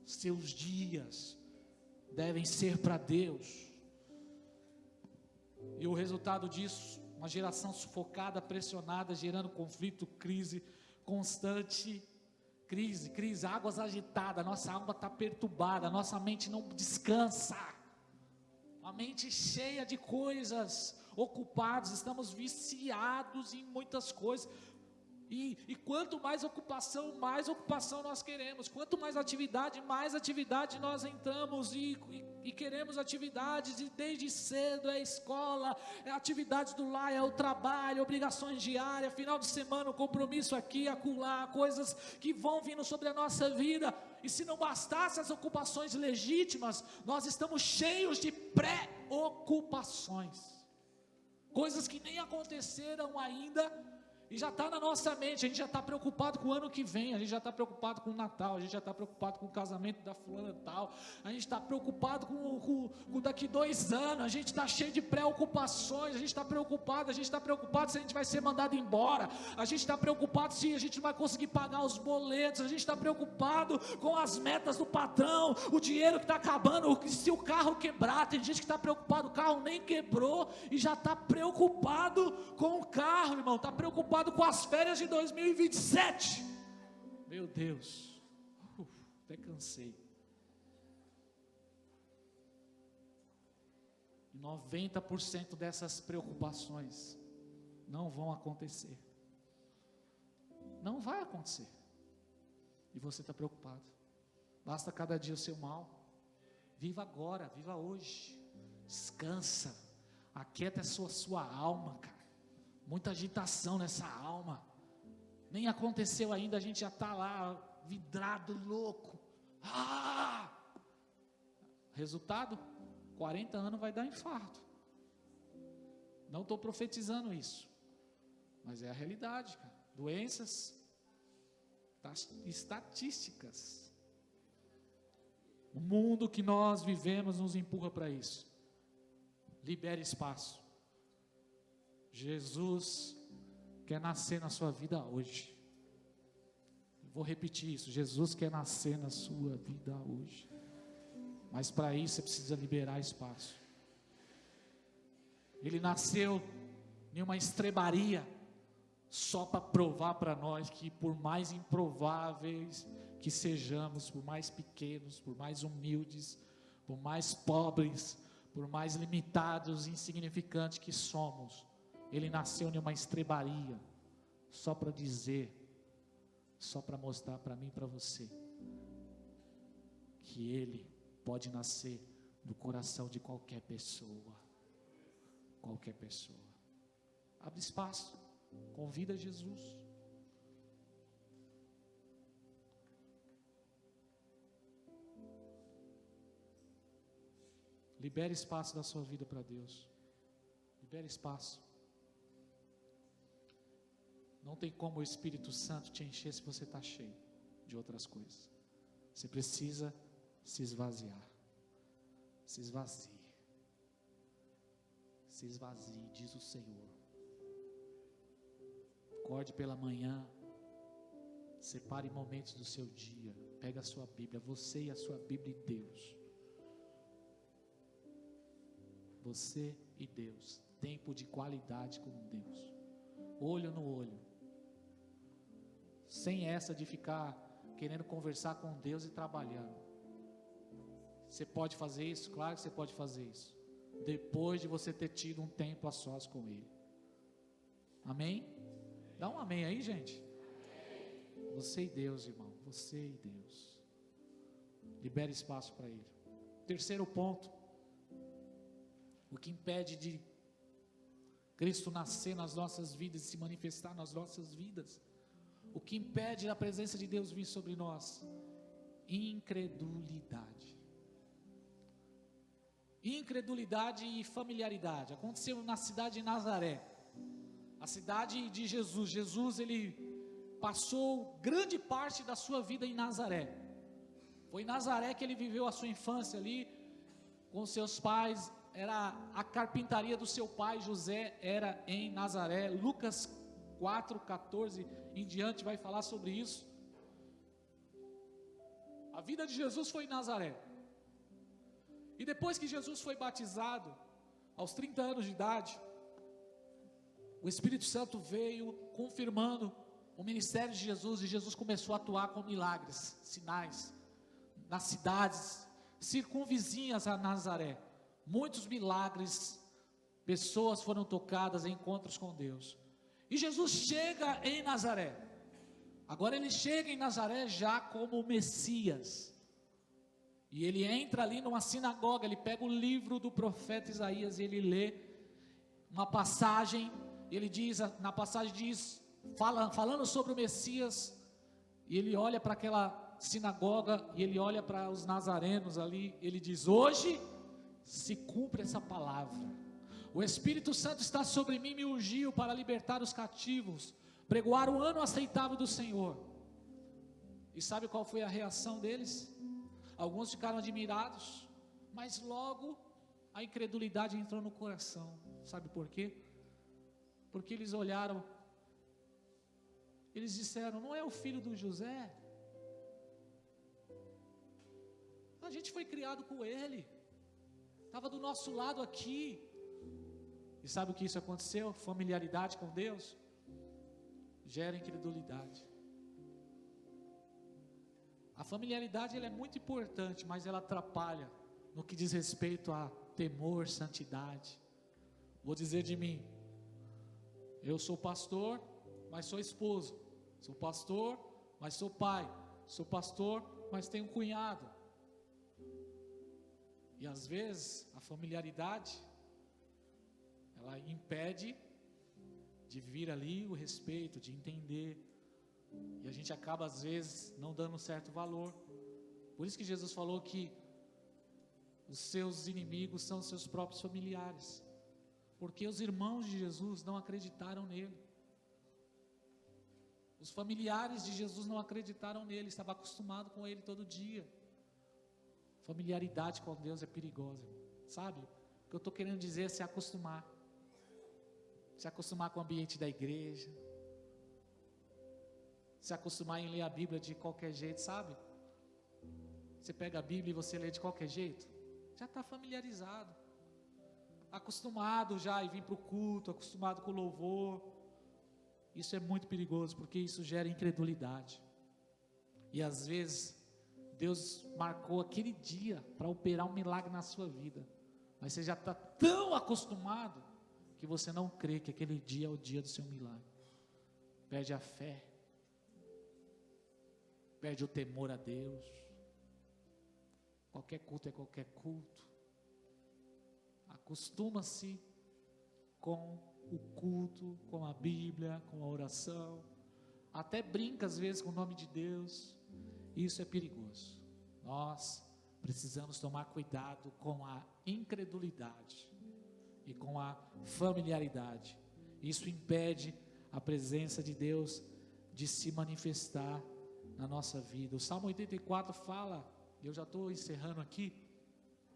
seus dias devem ser para Deus. E o resultado disso, uma geração sufocada, pressionada, gerando conflito, crise constante, crise, águas agitadas, nossa alma está perturbada, nossa mente não descansa, a mente cheia de coisas, ocupados, estamos viciados em muitas coisas, E quanto mais ocupação nós queremos. Quanto mais atividade nós entramos e queremos atividades, e desde cedo é escola, é atividades do lar, é o trabalho, obrigações diárias, final de semana, um compromisso aqui, acolá, coisas que vão vindo sobre a nossa vida. E se não bastasse as ocupações legítimas, nós estamos cheios de pré-ocupações, coisas que nem aconteceram ainda, e já está na nossa mente. A gente já está preocupado com o ano que vem, a gente já está preocupado com o Natal, a gente já está preocupado com o casamento da fulana tal, a gente está preocupado com daqui 2 anos, a gente está cheio de preocupações, a gente está preocupado se a gente vai ser mandado embora, a gente está preocupado se a gente não vai conseguir pagar os boletos, a gente está preocupado com as metas do patrão, o dinheiro que está acabando, se o carro quebrar. Tem gente que está preocupado, o carro nem quebrou e já está preocupado com o carro, irmão, está preocupado com as férias de 2027. Meu Deus, até cansei. 90% dessas preocupações não vão acontecer. Não vai acontecer. E você está preocupado. Basta cada dia o seu mal. Viva agora, viva hoje. Descansa. Aquieta a sua alma, cara. Muita agitação nessa alma. Nem aconteceu ainda, a gente já está lá, vidrado, louco. Resultado? 40 anos vai dar infarto. Não estou profetizando isso, mas é a realidade, cara. Doenças, estatísticas. O mundo que nós vivemos nos empurra para isso. Libere espaço. Jesus quer nascer na sua vida hoje. Vou repetir isso. Jesus quer nascer na sua vida hoje. Mas para isso você precisa liberar espaço. Ele nasceu em uma estrebaria, só para provar para nós que, por mais improváveis que sejamos, por mais pequenos, por mais humildes, por mais pobres, por mais limitados e insignificantes que somos, Ele nasceu em uma estrebaria, só para dizer, só para mostrar para mim e para você, que Ele pode nascer do coração de qualquer pessoa. Qualquer pessoa. Abre espaço, convida Jesus. Libere espaço da sua vida para Deus. Libere espaço. Não tem como o Espírito Santo te encher se você está cheio de outras coisas. Você precisa se esvaziar. Se esvazie. Se esvazie, diz o Senhor. Acorde pela manhã. Separe momentos do seu dia. Pega a sua Bíblia, você e a sua Bíblia e Deus. Você e Deus. Tempo de qualidade com Deus. Olho no olho. Sem essa de ficar querendo conversar com Deus e trabalhando. Você pode fazer isso? Claro que você pode fazer isso. Depois de você ter tido um tempo a sós com Ele. Amém? Dá um amém aí, gente. Você e Deus, irmão. Você e Deus. Libere espaço para Ele. Terceiro ponto. O que impede de Cristo nascer nas nossas vidas e se manifestar nas nossas vidas? O que impede a presença de Deus vir sobre nós? Incredulidade. Incredulidade e familiaridade. Aconteceu na cidade de Nazaré, a cidade de Jesus. Jesus, ele passou grande parte da sua vida em Nazaré. Foi em Nazaré que ele viveu a sua infância ali, com seus pais. Era a carpintaria do seu pai José, era em Nazaré. Lucas 4:14 em diante vai falar sobre isso. A vida de Jesus foi em Nazaré. E depois que Jesus foi batizado, aos 30 anos de idade, o Espírito Santo veio confirmando o ministério de Jesus, e Jesus começou a atuar com milagres, sinais, nas cidades circunvizinhas a Nazaré. Muitos milagres, pessoas foram tocadas em encontros com Deus. E Jesus chega em Nazaré. Agora ele chega em Nazaré já como Messias. E ele entra ali numa sinagoga, ele pega o livro do profeta Isaías e ele lê uma passagem. Ele diz, na passagem diz, falando sobre o Messias, e ele olha para aquela sinagoga, e ele olha para os nazarenos ali, ele diz: hoje se cumpre essa palavra. O Espírito Santo está sobre mim, me ungiu para libertar os cativos, pregoar o ano aceitável do Senhor. E sabe qual foi a reação deles? Alguns ficaram admirados, mas logo a incredulidade entrou no coração. Sabe por quê? Porque eles olharam, eles disseram: não é o filho do José? A gente foi criado com ele, estava do nosso lado aqui. E sabe o que isso aconteceu? Familiaridade com Deus gera incredulidade. A familiaridade ela é muito importante, mas ela atrapalha no que diz respeito a temor, santidade. Vou dizer de mim: eu sou pastor, mas sou esposo. Sou pastor, mas sou pai. Sou pastor, mas tenho um cunhado. E às vezes a familiaridade ela impede de vir ali o respeito, de entender. E a gente acaba às vezes não dando um certo valor. Por isso que Jesus falou que os seus inimigos são os seus próprios familiares, porque os irmãos de Jesus não acreditaram nele. Os familiares de Jesus não acreditaram nele, estavam acostumados com ele todo dia. Familiaridade com Deus é perigosa, sabe? O que eu estou querendo dizer é se acostumar. Se acostumar com o ambiente da igreja, se acostumar em ler a Bíblia de qualquer jeito, sabe? Você pega a Bíblia e você lê de qualquer jeito, já está familiarizado, acostumado já a vir para o culto, acostumado com o louvor. Isso é muito perigoso, porque isso gera incredulidade. E às vezes Deus marcou aquele dia para operar um milagre na sua vida, mas você já está tão acostumado que você não crê que aquele dia é o dia do seu milagre. Perde a fé, perde o temor a Deus. Qualquer culto é qualquer culto. Acostuma-se com o culto, com a Bíblia, com a oração, até brinca às vezes com o nome de Deus. Isso é perigoso. Nós precisamos tomar cuidado com a incredulidade e com a familiaridade. Isso impede a presença de Deus de se manifestar na nossa vida. O Salmo 84 fala, eu já estou encerrando aqui,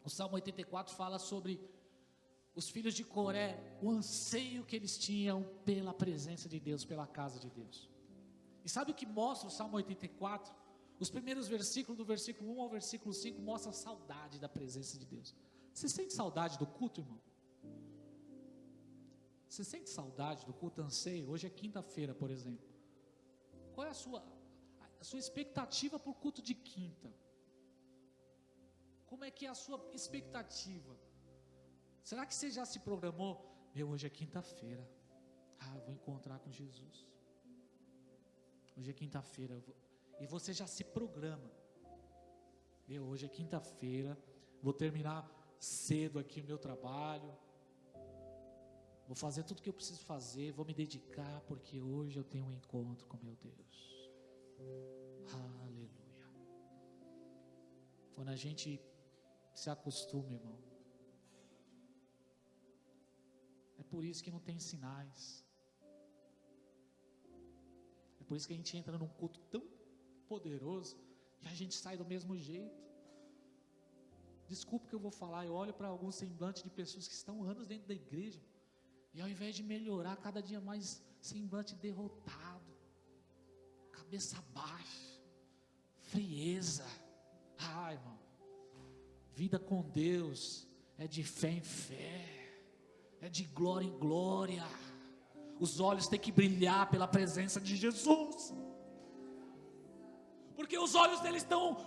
o Salmo 84 fala sobre os filhos de Coré, o anseio que eles tinham pela presença de Deus, pela casa de Deus. E sabe o que mostra o Salmo 84? Os primeiros versículos, do versículo 1 ao versículo 5, mostra a saudade da presença de Deus. Você sente saudade do culto, irmão? Você sente saudade do culto, anseio? Hoje é quinta-feira, por exemplo. Qual é a sua expectativa por culto de quinta? Como é que é a sua expectativa? Será que você já se programou? Hoje é quinta-feira. Vou encontrar com Jesus. Hoje é quinta-feira. E você já se programa. Hoje é quinta-feira. Vou terminar cedo aqui o meu trabalho. Vou fazer tudo o que eu preciso fazer. Vou me dedicar, porque hoje eu tenho um encontro com meu Deus. Aleluia. Quando a gente se acostuma, irmão, é por isso que não tem sinais. É por isso que a gente entra num culto tão poderoso e a gente sai do mesmo jeito. Desculpa o que eu vou falar, eu olho para alguns semblantes de pessoas que estão anos dentro da igreja, e ao invés de melhorar, cada dia mais semblante derrotado, cabeça baixa, frieza. Irmão, vida com Deus é de fé em fé, é de glória em glória. Os olhos têm que brilhar pela presença de Jesus, porque os olhos deles estão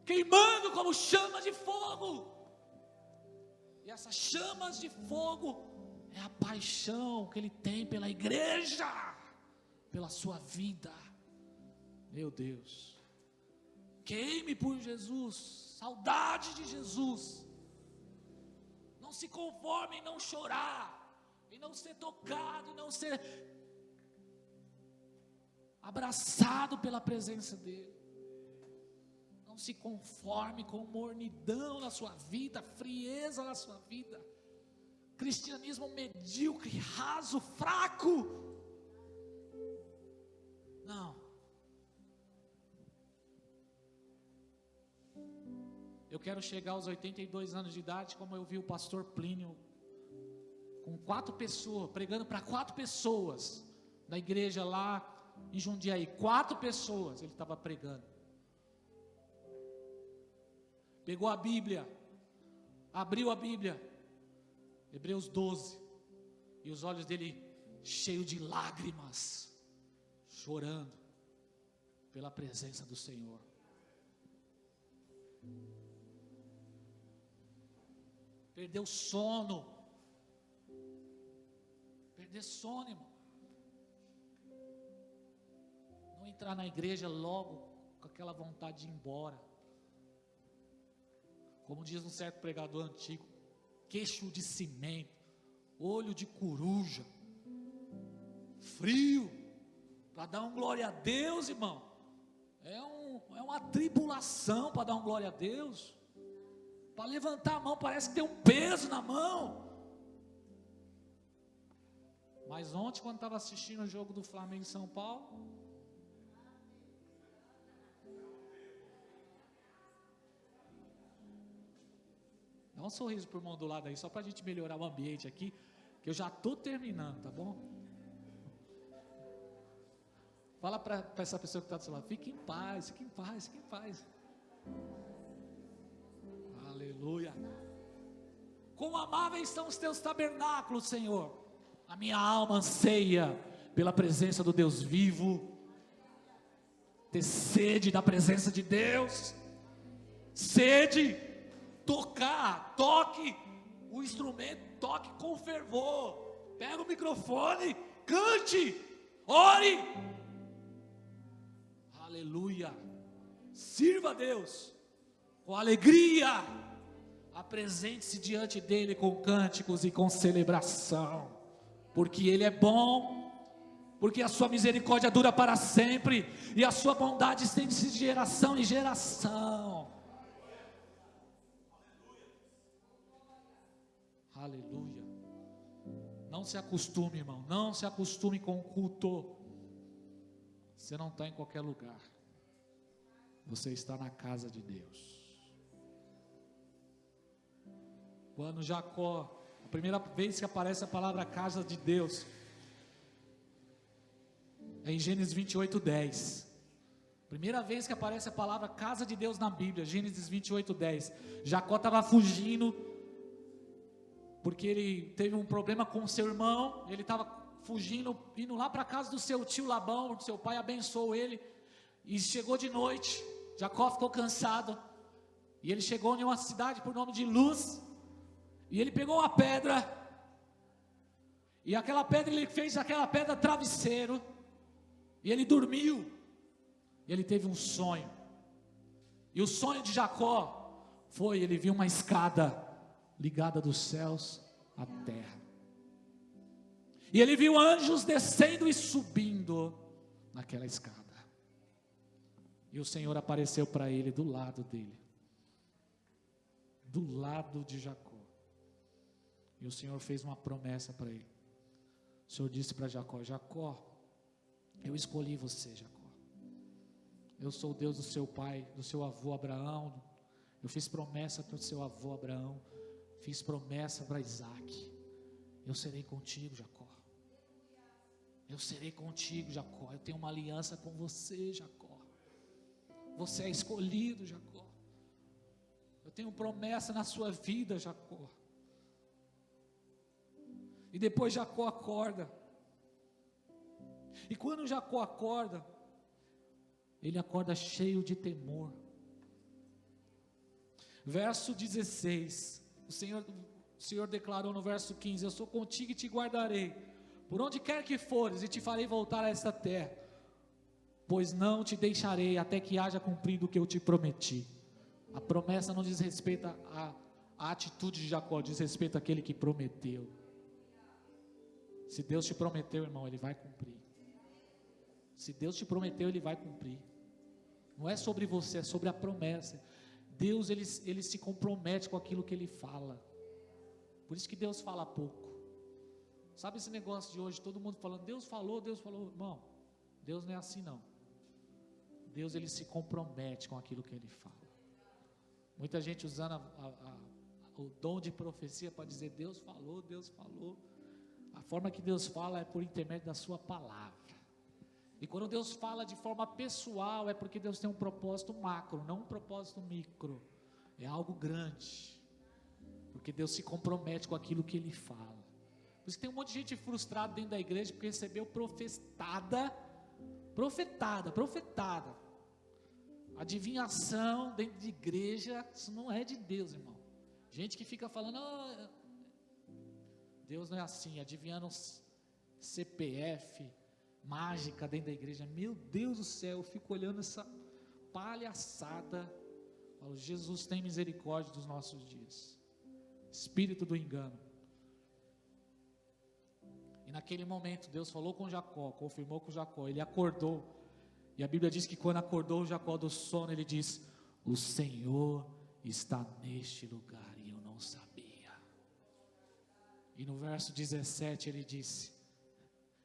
queimando como chama de fogo, e essas chamas de fogo é a paixão que ele tem pela igreja. pela sua vida. Meu Deus, queime por Jesus, saudade de Jesus. Não se conforme em não chorar, em não ser tocado, em não ser abraçado pela presença dEle. Não se conforme com mornidão na sua vida, frieza na sua vida, cristianismo medíocre, raso, fraco. Não. Eu quero chegar aos 82 anos de idade, como eu vi o pastor Plínio, com 4 pessoas, pregando para 4 pessoas, na igreja lá em Jundiaí, 4 pessoas ele estava pregando. Pegou a Bíblia, abriu a Bíblia, Hebreus 12, e os olhos dele cheios de lágrimas, chorando pela presença do Senhor. Perdeu sono, perder sono, irmão. Não entrar na igreja logo com aquela vontade de ir embora. Como diz um certo pregador antigo, queixo de cimento, olho de coruja, frio, para dar um glória a Deus, irmão. É uma tribulação para dar um glória a Deus. Para levantar a mão parece que tem um peso na mão. Mas ontem, quando estava assistindo o jogo do Flamengo em São Paulo, dá um sorriso para o irmão do lado aí, só para a gente melhorar o ambiente aqui, que eu já estou terminando, tá bom? Fala para essa pessoa que está do seu lado, fique em paz, fique em paz, fique em paz. Aleluia. Quão amáveis são os teus tabernáculos, Senhor. A minha alma anseia pela presença do Deus vivo. Ter sede da presença de Deus. Sede. Toque o instrumento, toque com fervor. Pega o microfone, cante, ore. Aleluia. Sirva a Deus com alegria. Apresente-se diante dele com cânticos e com celebração, porque ele é bom, porque a sua misericórdia dura para sempre, e a sua bondade estende-se de geração em geração. Aleluia. Não se acostume, irmão, não se acostume com o culto. Você não está em qualquer lugar, você está na casa de Deus. Quando Jacó, a primeira vez que aparece a palavra casa de Deus, é em Gênesis 28:10. Primeira vez que aparece a palavra casa de Deus na Bíblia, Gênesis 28:10. Jacó estava fugindo, porque ele teve um problema com seu irmão, ele estava fugindo, indo lá para a casa do seu tio Labão, seu pai abençoou ele, e chegou de noite, Jacó ficou cansado, e ele chegou em uma cidade por nome de Luz, e ele pegou uma pedra, e aquela pedra, ele fez aquela pedra travesseiro, e ele dormiu, e ele teve um sonho, e o sonho de Jacó foi, ele viu uma escada ligada dos céus à terra, e ele viu anjos descendo e subindo naquela escada, e o Senhor apareceu para ele do lado dele, do lado de Jacó, e o Senhor fez uma promessa para ele. O Senhor disse para Jacó: Jacó, eu escolhi você, Jacó. Eu sou o Deus do seu pai, do seu avô Abraão. Eu fiz promessa para o seu avô Abraão. Fiz promessa para Isaac. Eu serei contigo, Jacó. Eu serei contigo, Jacó. Eu tenho uma aliança com você, Jacó. Você é escolhido, Jacó. Eu tenho promessa na sua vida, Jacó. E depois Jacó acorda. E quando Jacó acorda, ele acorda cheio de temor. Verso 16, o Senhor declarou no verso 15: eu sou contigo e te guardarei por onde quer que fores, e te farei voltar a esta terra, pois não te deixarei até que haja cumprido o que eu te prometi. A promessa não diz respeito à atitude de Jacó, diz respeito àquele que prometeu. Se Deus te prometeu, irmão, Ele vai cumprir. Se Deus te prometeu, Ele vai cumprir. Não é sobre você, é sobre a promessa. Deus, Ele se compromete com aquilo que Ele fala. Por isso que Deus fala pouco. Sabe esse negócio de hoje, todo mundo falando, Deus falou, irmão, Deus não é assim não. Deus, Ele se compromete com aquilo que Ele fala. Muita gente usando o dom de profecia para dizer, Deus falou. A forma que Deus fala é por intermédio da sua palavra. E quando Deus fala de forma pessoal, é porque Deus tem um propósito macro, não um propósito micro. É algo grande. Porque Deus se compromete com aquilo que Ele fala. Por isso que tem um monte de gente frustrada dentro da igreja, porque recebeu profetada. Adivinhação dentro de igreja, isso não é de Deus, irmão. Gente que fica falando, Deus não é assim, adivinhando CPF, mágica dentro da igreja. Meu Deus do céu, eu fico olhando essa palhaçada. Falo, Jesus tem misericórdia dos nossos dias. Espírito do engano. E naquele momento Deus falou com Jacó, confirmou com Jacó, ele acordou. E a Bíblia diz que quando acordou Jacó do sono, ele diz, o Senhor está neste lugar e eu não sabia. E no verso 17 ele disse,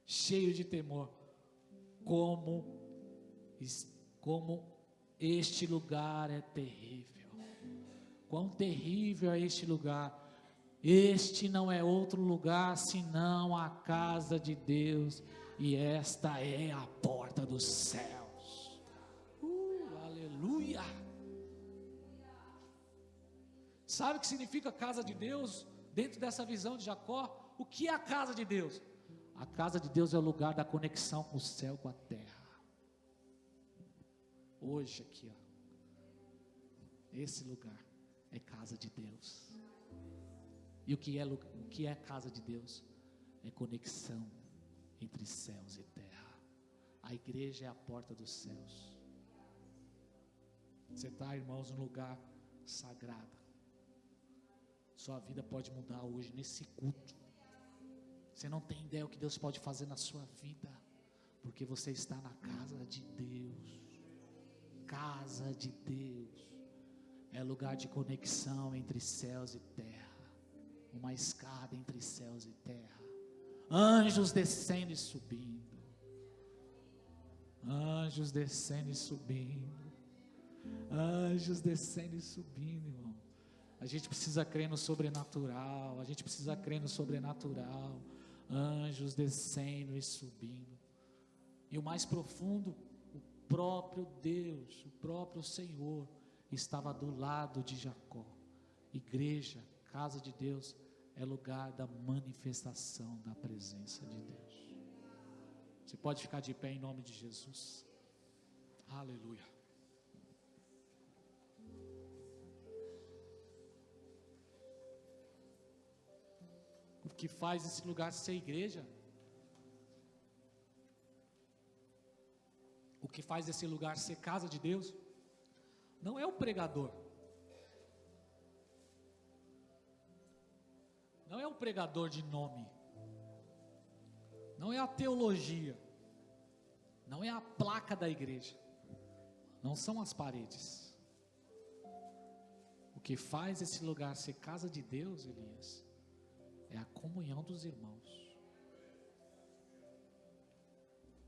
cheio de temor, como este lugar é terrível. Quão terrível é este lugar. Este não é outro lugar senão a casa de Deus, e esta é a porta dos céus. Aleluia! Sabe o que significa casa de Deus? Dentro dessa visão de Jacó, o que é a casa de Deus? A casa de Deus é o lugar da conexão com o céu, com a terra. Hoje aqui, esse lugar é casa de Deus. E o que é a casa de Deus? É conexão entre céus e terra. A igreja é a porta dos céus. Você está, irmãos, num lugar sagrado. Sua vida pode mudar hoje nesse culto. Você não tem ideia o que Deus pode fazer na sua vida, porque você está na casa de Deus. Casa de Deus é lugar de conexão entre céus e terra. Uma escada entre céus e terra. Anjos descendo e subindo. Anjos descendo e subindo. Anjos descendo e subindo, irmão. A gente precisa crer no sobrenatural. A gente precisa crer no sobrenatural. Anjos descendo e subindo. E o mais profundo, o próprio Deus, o próprio Senhor estava do lado de Jacó. Igreja, casa de Deus, é lugar da manifestação da presença de Deus. Você pode ficar de pé em nome de Jesus. Aleluia. O que faz esse lugar ser igreja? O que faz esse lugar ser casa de Deus? Não é o pregador. Não é um pregador de nome. Não é a teologia. Não é a placa da igreja. Não são as paredes. O que faz esse lugar ser casa de Deus, Elias, é a comunhão dos irmãos.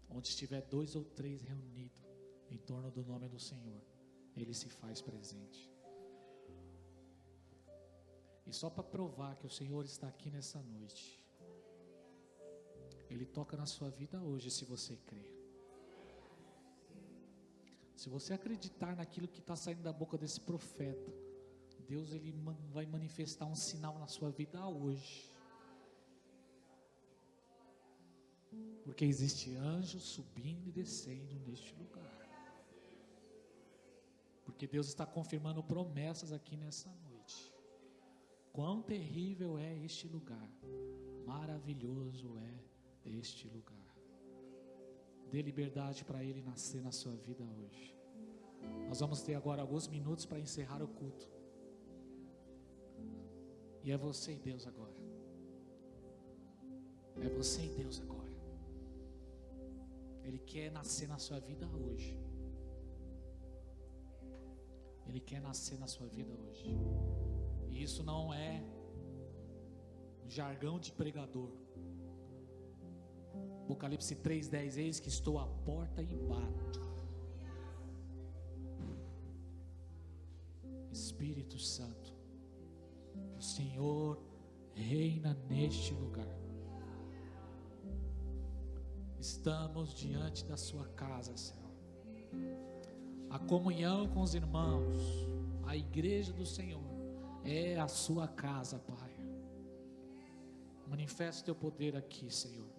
Onde estiver 2 ou 3 reunidos em torno do nome do Senhor, Ele se faz presente. E só para provar que o Senhor está aqui nessa noite, Ele toca na sua vida hoje, se você crer. Se você acreditar naquilo que está saindo da boca desse profeta, Deus ele vai manifestar um sinal na sua vida hoje. Porque existe anjo subindo e descendo neste lugar. Porque Deus está confirmando promessas aqui nessa noite. Quão terrível é este lugar, maravilhoso é este lugar. Dê liberdade para Ele nascer na sua vida hoje. Nós vamos ter agora alguns minutos para encerrar o culto. E é você e Deus agora. É você e Deus agora. Ele quer nascer na sua vida hoje. Ele quer nascer na sua vida hoje. E isso não é um jargão de pregador. Apocalipse 3:10, eis que estou à porta e bato. Espírito Santo, o Senhor reina neste lugar. Estamos diante da sua casa, Senhor. A comunhão com os irmãos, a igreja do Senhor é a sua casa, Pai. Manifesta o teu poder aqui, Senhor.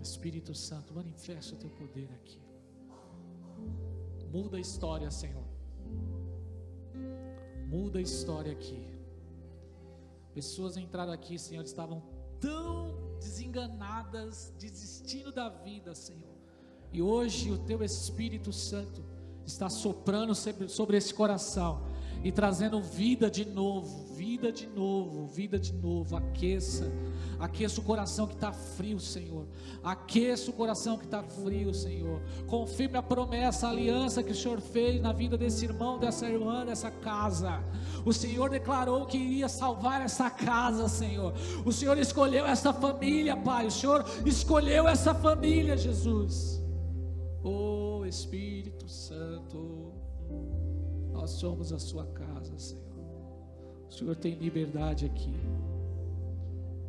Espírito Santo, manifesta o teu poder aqui. Muda a história, Senhor. Muda a história aqui. Pessoas entraram aqui, Senhor, estavam tão desenganadas, desistindo da vida, Senhor. E hoje o teu Espírito Santo está soprando sobre esse coração e trazendo vida de novo, vida de novo, vida de novo. Aqueça o coração que está frio, Senhor. Aqueça o coração que está frio, Senhor. Confirme a promessa, a aliança que o Senhor fez na vida desse irmão, dessa irmã, dessa casa. O Senhor declarou que iria salvar essa casa, Senhor. O Senhor escolheu essa família, Pai. O Senhor escolheu essa família, Jesus. Oh Espírito Santo, nós somos a sua casa, Senhor. O Senhor tem liberdade aqui.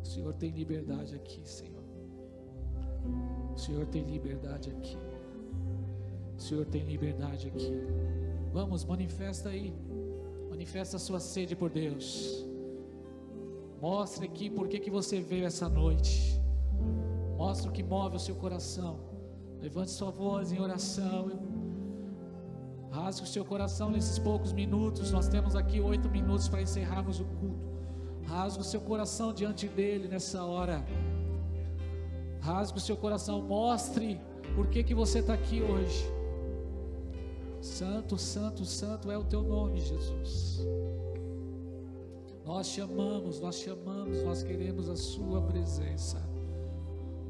O Senhor tem liberdade aqui, Senhor. O Senhor tem liberdade aqui. O Senhor tem liberdade aqui. Vamos, manifesta aí. Manifesta a sua sede por Deus. Mostre aqui por que você veio essa noite. Mostre o que move o seu coração. Levante sua voz em oração. Rasgue o seu coração nesses poucos minutos. Nós temos aqui 8 minutos para encerrarmos o culto. Rasgue o seu coração diante dele nessa hora. Rasgue o seu coração. Mostre por que você está aqui hoje. Santo, Santo, Santo é o teu nome, Jesus. Nós te amamos, nós te amamos. Nós queremos a sua presença.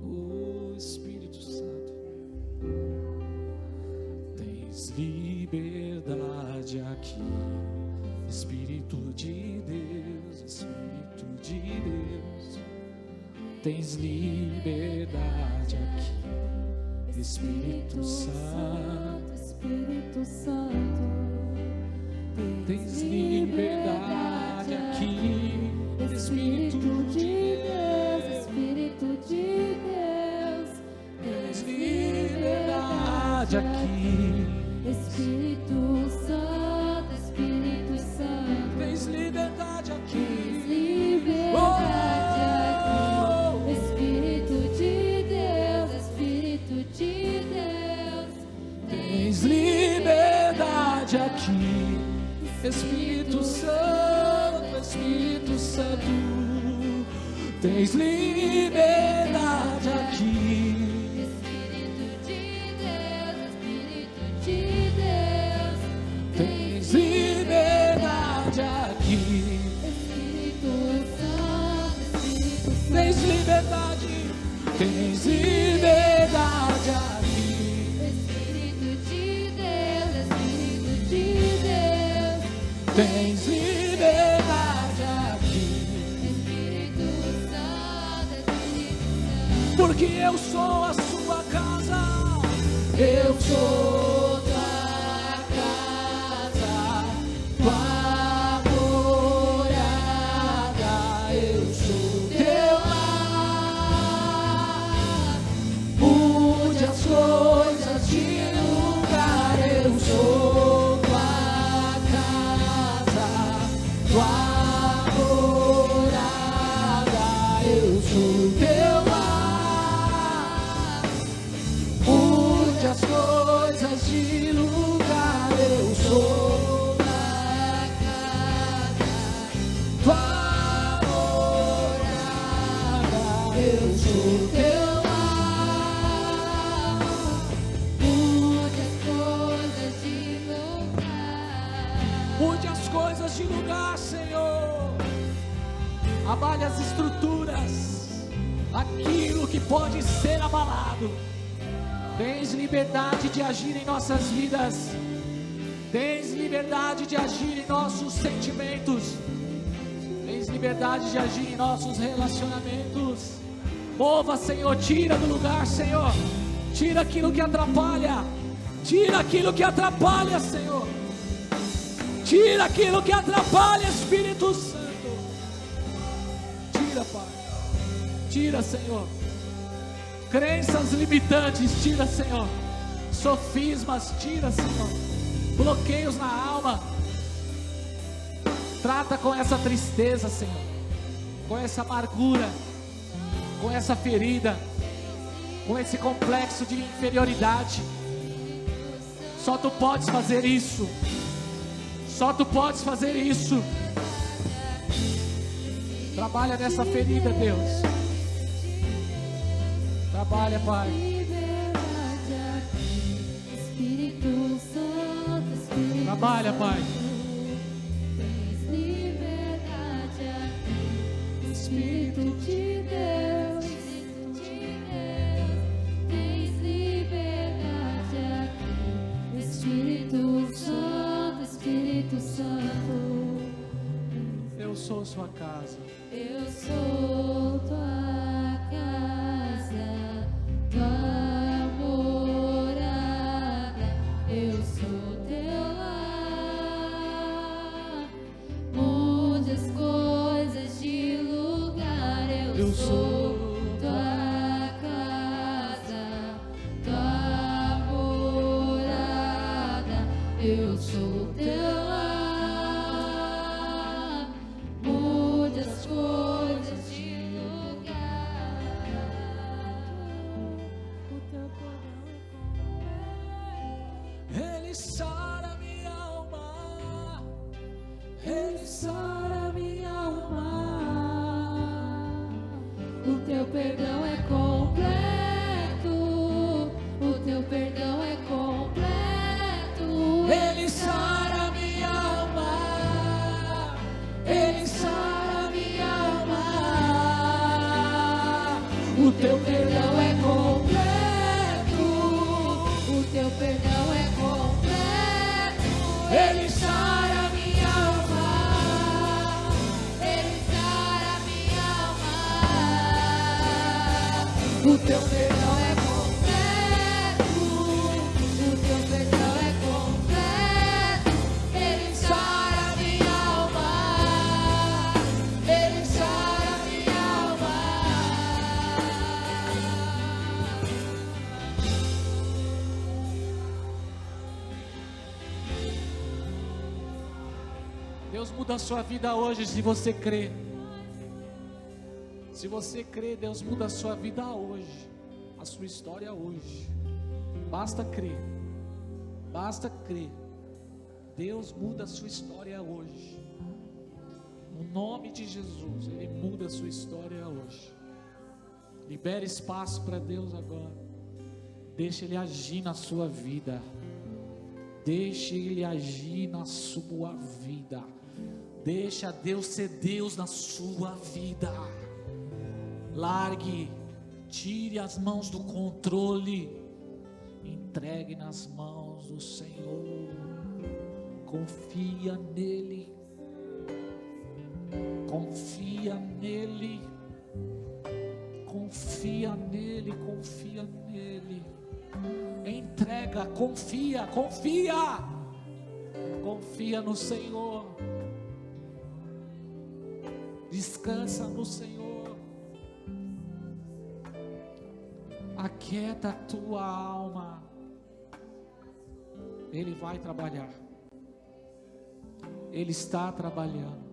O Espírito Santo. Tens liberdade aqui, Espírito de Deus, Espírito de Deus. Tens liberdade aqui, Espírito Santo, Espírito Santo. Tens liberdade aqui, Espírito de Deus, Espírito de Deus. tens liberdade aqui, Espírito Santo, Espírito Santo. tens liberdade aqui. Liberdade aqui. Espírito de Deus, Espírito de Deus. Tens liberdade aqui, Espírito Santo, Espírito Santo. Tens liberdade aqui. Espírito de Deus, Espírito de Deus. Tens liberdade aqui. Espírito Santo, Espírito Santo. Tens liberdade. Tens liberdade aqui. Espírito de Deus, Espírito de Deus. Tens liberdade aqui. Espírito Santo, Espírito Santo. Porque eu sou a sua casa. Eu sou tua casa, tua morada. Eu sou teu lar. Mude as coisas de lugar. Eu sou tua casa, tua morada. Eu sou teu lar. Mude as coisas de lugar. Eu sou tua casa, tua morada. Eu sou teu lar. Mude as coisas de lugar. Mude as coisas de lugar, Senhor. Abale as estruturas, aquilo que pode ser abalado. Tens liberdade de agir em nossas vidas. Tens liberdade de agir em nossos sentimentos. Tens liberdade de agir em nossos relacionamentos. Mova, Senhor, tira do lugar, Senhor. Tira aquilo que atrapalha. Tira aquilo que atrapalha, Senhor. Tira aquilo que atrapalha, Espírito Santo. Tira, Pai. Tira, Senhor. Crenças limitantes, tira, Senhor. Sofismas, tira, Senhor. Bloqueios na alma. Trata com essa tristeza, Senhor. Com essa amargura. Com essa ferida. Com esse complexo de inferioridade. Só tu podes fazer isso. Só tu podes fazer isso. Trabalha nessa ferida, Deus. Trabalha, Pai. Espírito Santo, Espírito Trabalha, Pai. Tens liberdade aqui, Espírito de Deus, tens liberdade aqui, Espírito Santo, Espírito Santo. Eu sou sua casa. Eu sou tua casa, tua morada, eu sou teu lar. Mude as coisas de lugar, eu sou tua casa, tua morada, eu sou teu lar. Mude as coisas de lugar. O teu poder Ele sara minha alma. Ele sara minha alma. O teu perdão é completo. O teu perdão é completo. Ele sara minha alma. Ele sara minha alma. O teu perdão é completo. O teu perdão é completo. Ele sara minha alma. Ele sara minha alma. O teu perdão é completo. O teu perdão é completo. Ele sara minha alma. Ele sara minha alma. Deus muda a sua vida hoje, se você crê. Se você crê, Deus muda a sua vida hoje, a sua história hoje. Basta crer, basta crer. Deus muda a sua história hoje. No nome de Jesus, Ele muda a sua história hoje. Libere espaço para Deus agora. Deixa Ele agir na sua vida. Deixe Ele agir na sua vida. Deixa Deus ser Deus na sua vida. Largue, tire as mãos do controle, entregue nas mãos do Senhor. Confia nele. Confia nele. Confia nele, confia nele. Entrega, confia, confia. Confia no Senhor. Descansa no Senhor. Aquieta a tua alma. Ele vai trabalhar. Ele está trabalhando.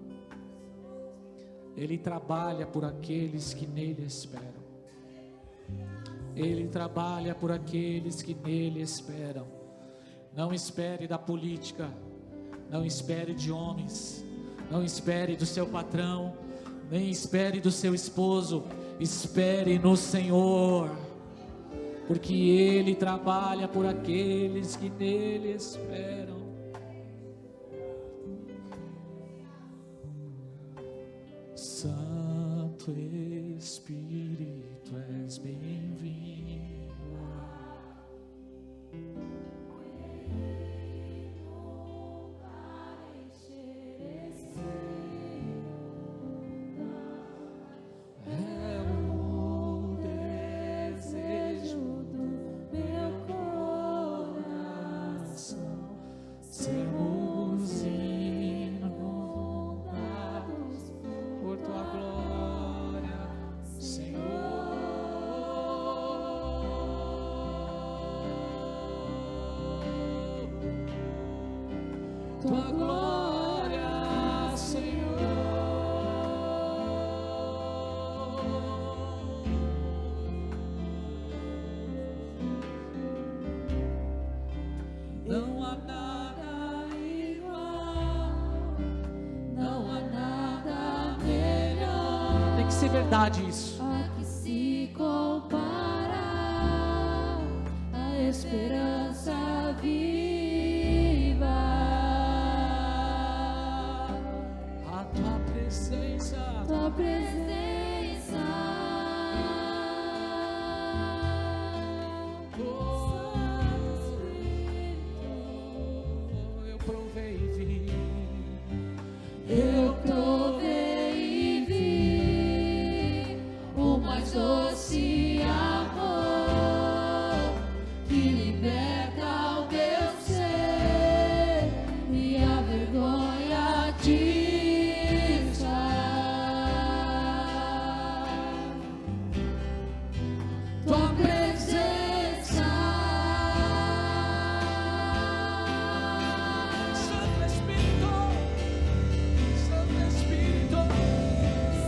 Ele trabalha por aqueles que nele esperam. Ele trabalha por aqueles que nele esperam. Não espere da política. Não espere de homens. Não espere do seu patrão. Nem espere do seu esposo. Espere no Senhor, porque Ele trabalha por aqueles que nele esperam. Santo Espírito, és bem-vindo. É o desejo do meu coração, sermos inundados por tua glória, Senhor. Tua glória, Senhor. Não há nada igual, não há nada melhor. Tem que ser verdade isso. A que se compara a esperança viva. A tua presença, Tua presença. eu provei e vi. Eu provei e vi o mais doce amor que liberta o meu ser e a vergonha de estar. Tua presença. Santo Espírito, Santo Espírito,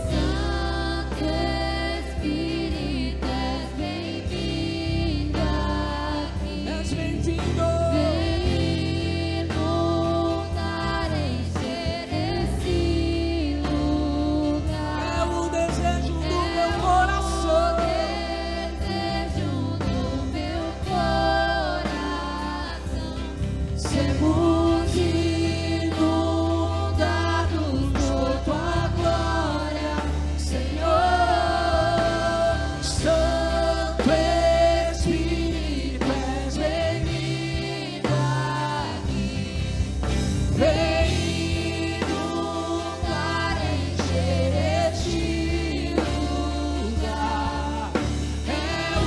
Santo Espírito, és bem-vindo aqui. és bem-vindo. Vem inundar, encher esse lugar. É o desejo do meu É o coração. desejo do meu coração. Sermos inundados por tua glória, Senhor, Santo Espírito, és bem-vindo aqui. Vem inundar, encher este lugar. É o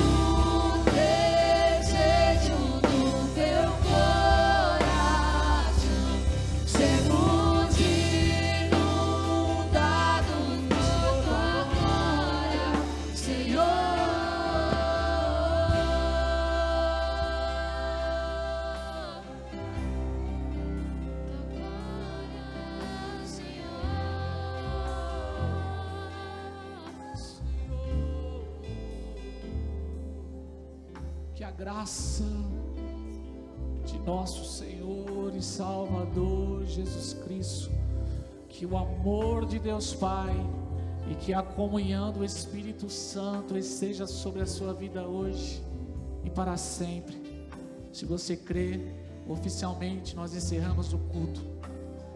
desejo do meu coração. Sermos inundados por tua glória, Senhor. Que a graça de nosso Senhor e Salvador Jesus Cristo, que o amor de Deus Pai e que a comunhão do Espírito Santo esteja sobre a sua vida hoje e para sempre. Se você crê, oficialmente nós encerramos o culto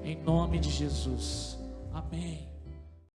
em nome de Jesus. Amém.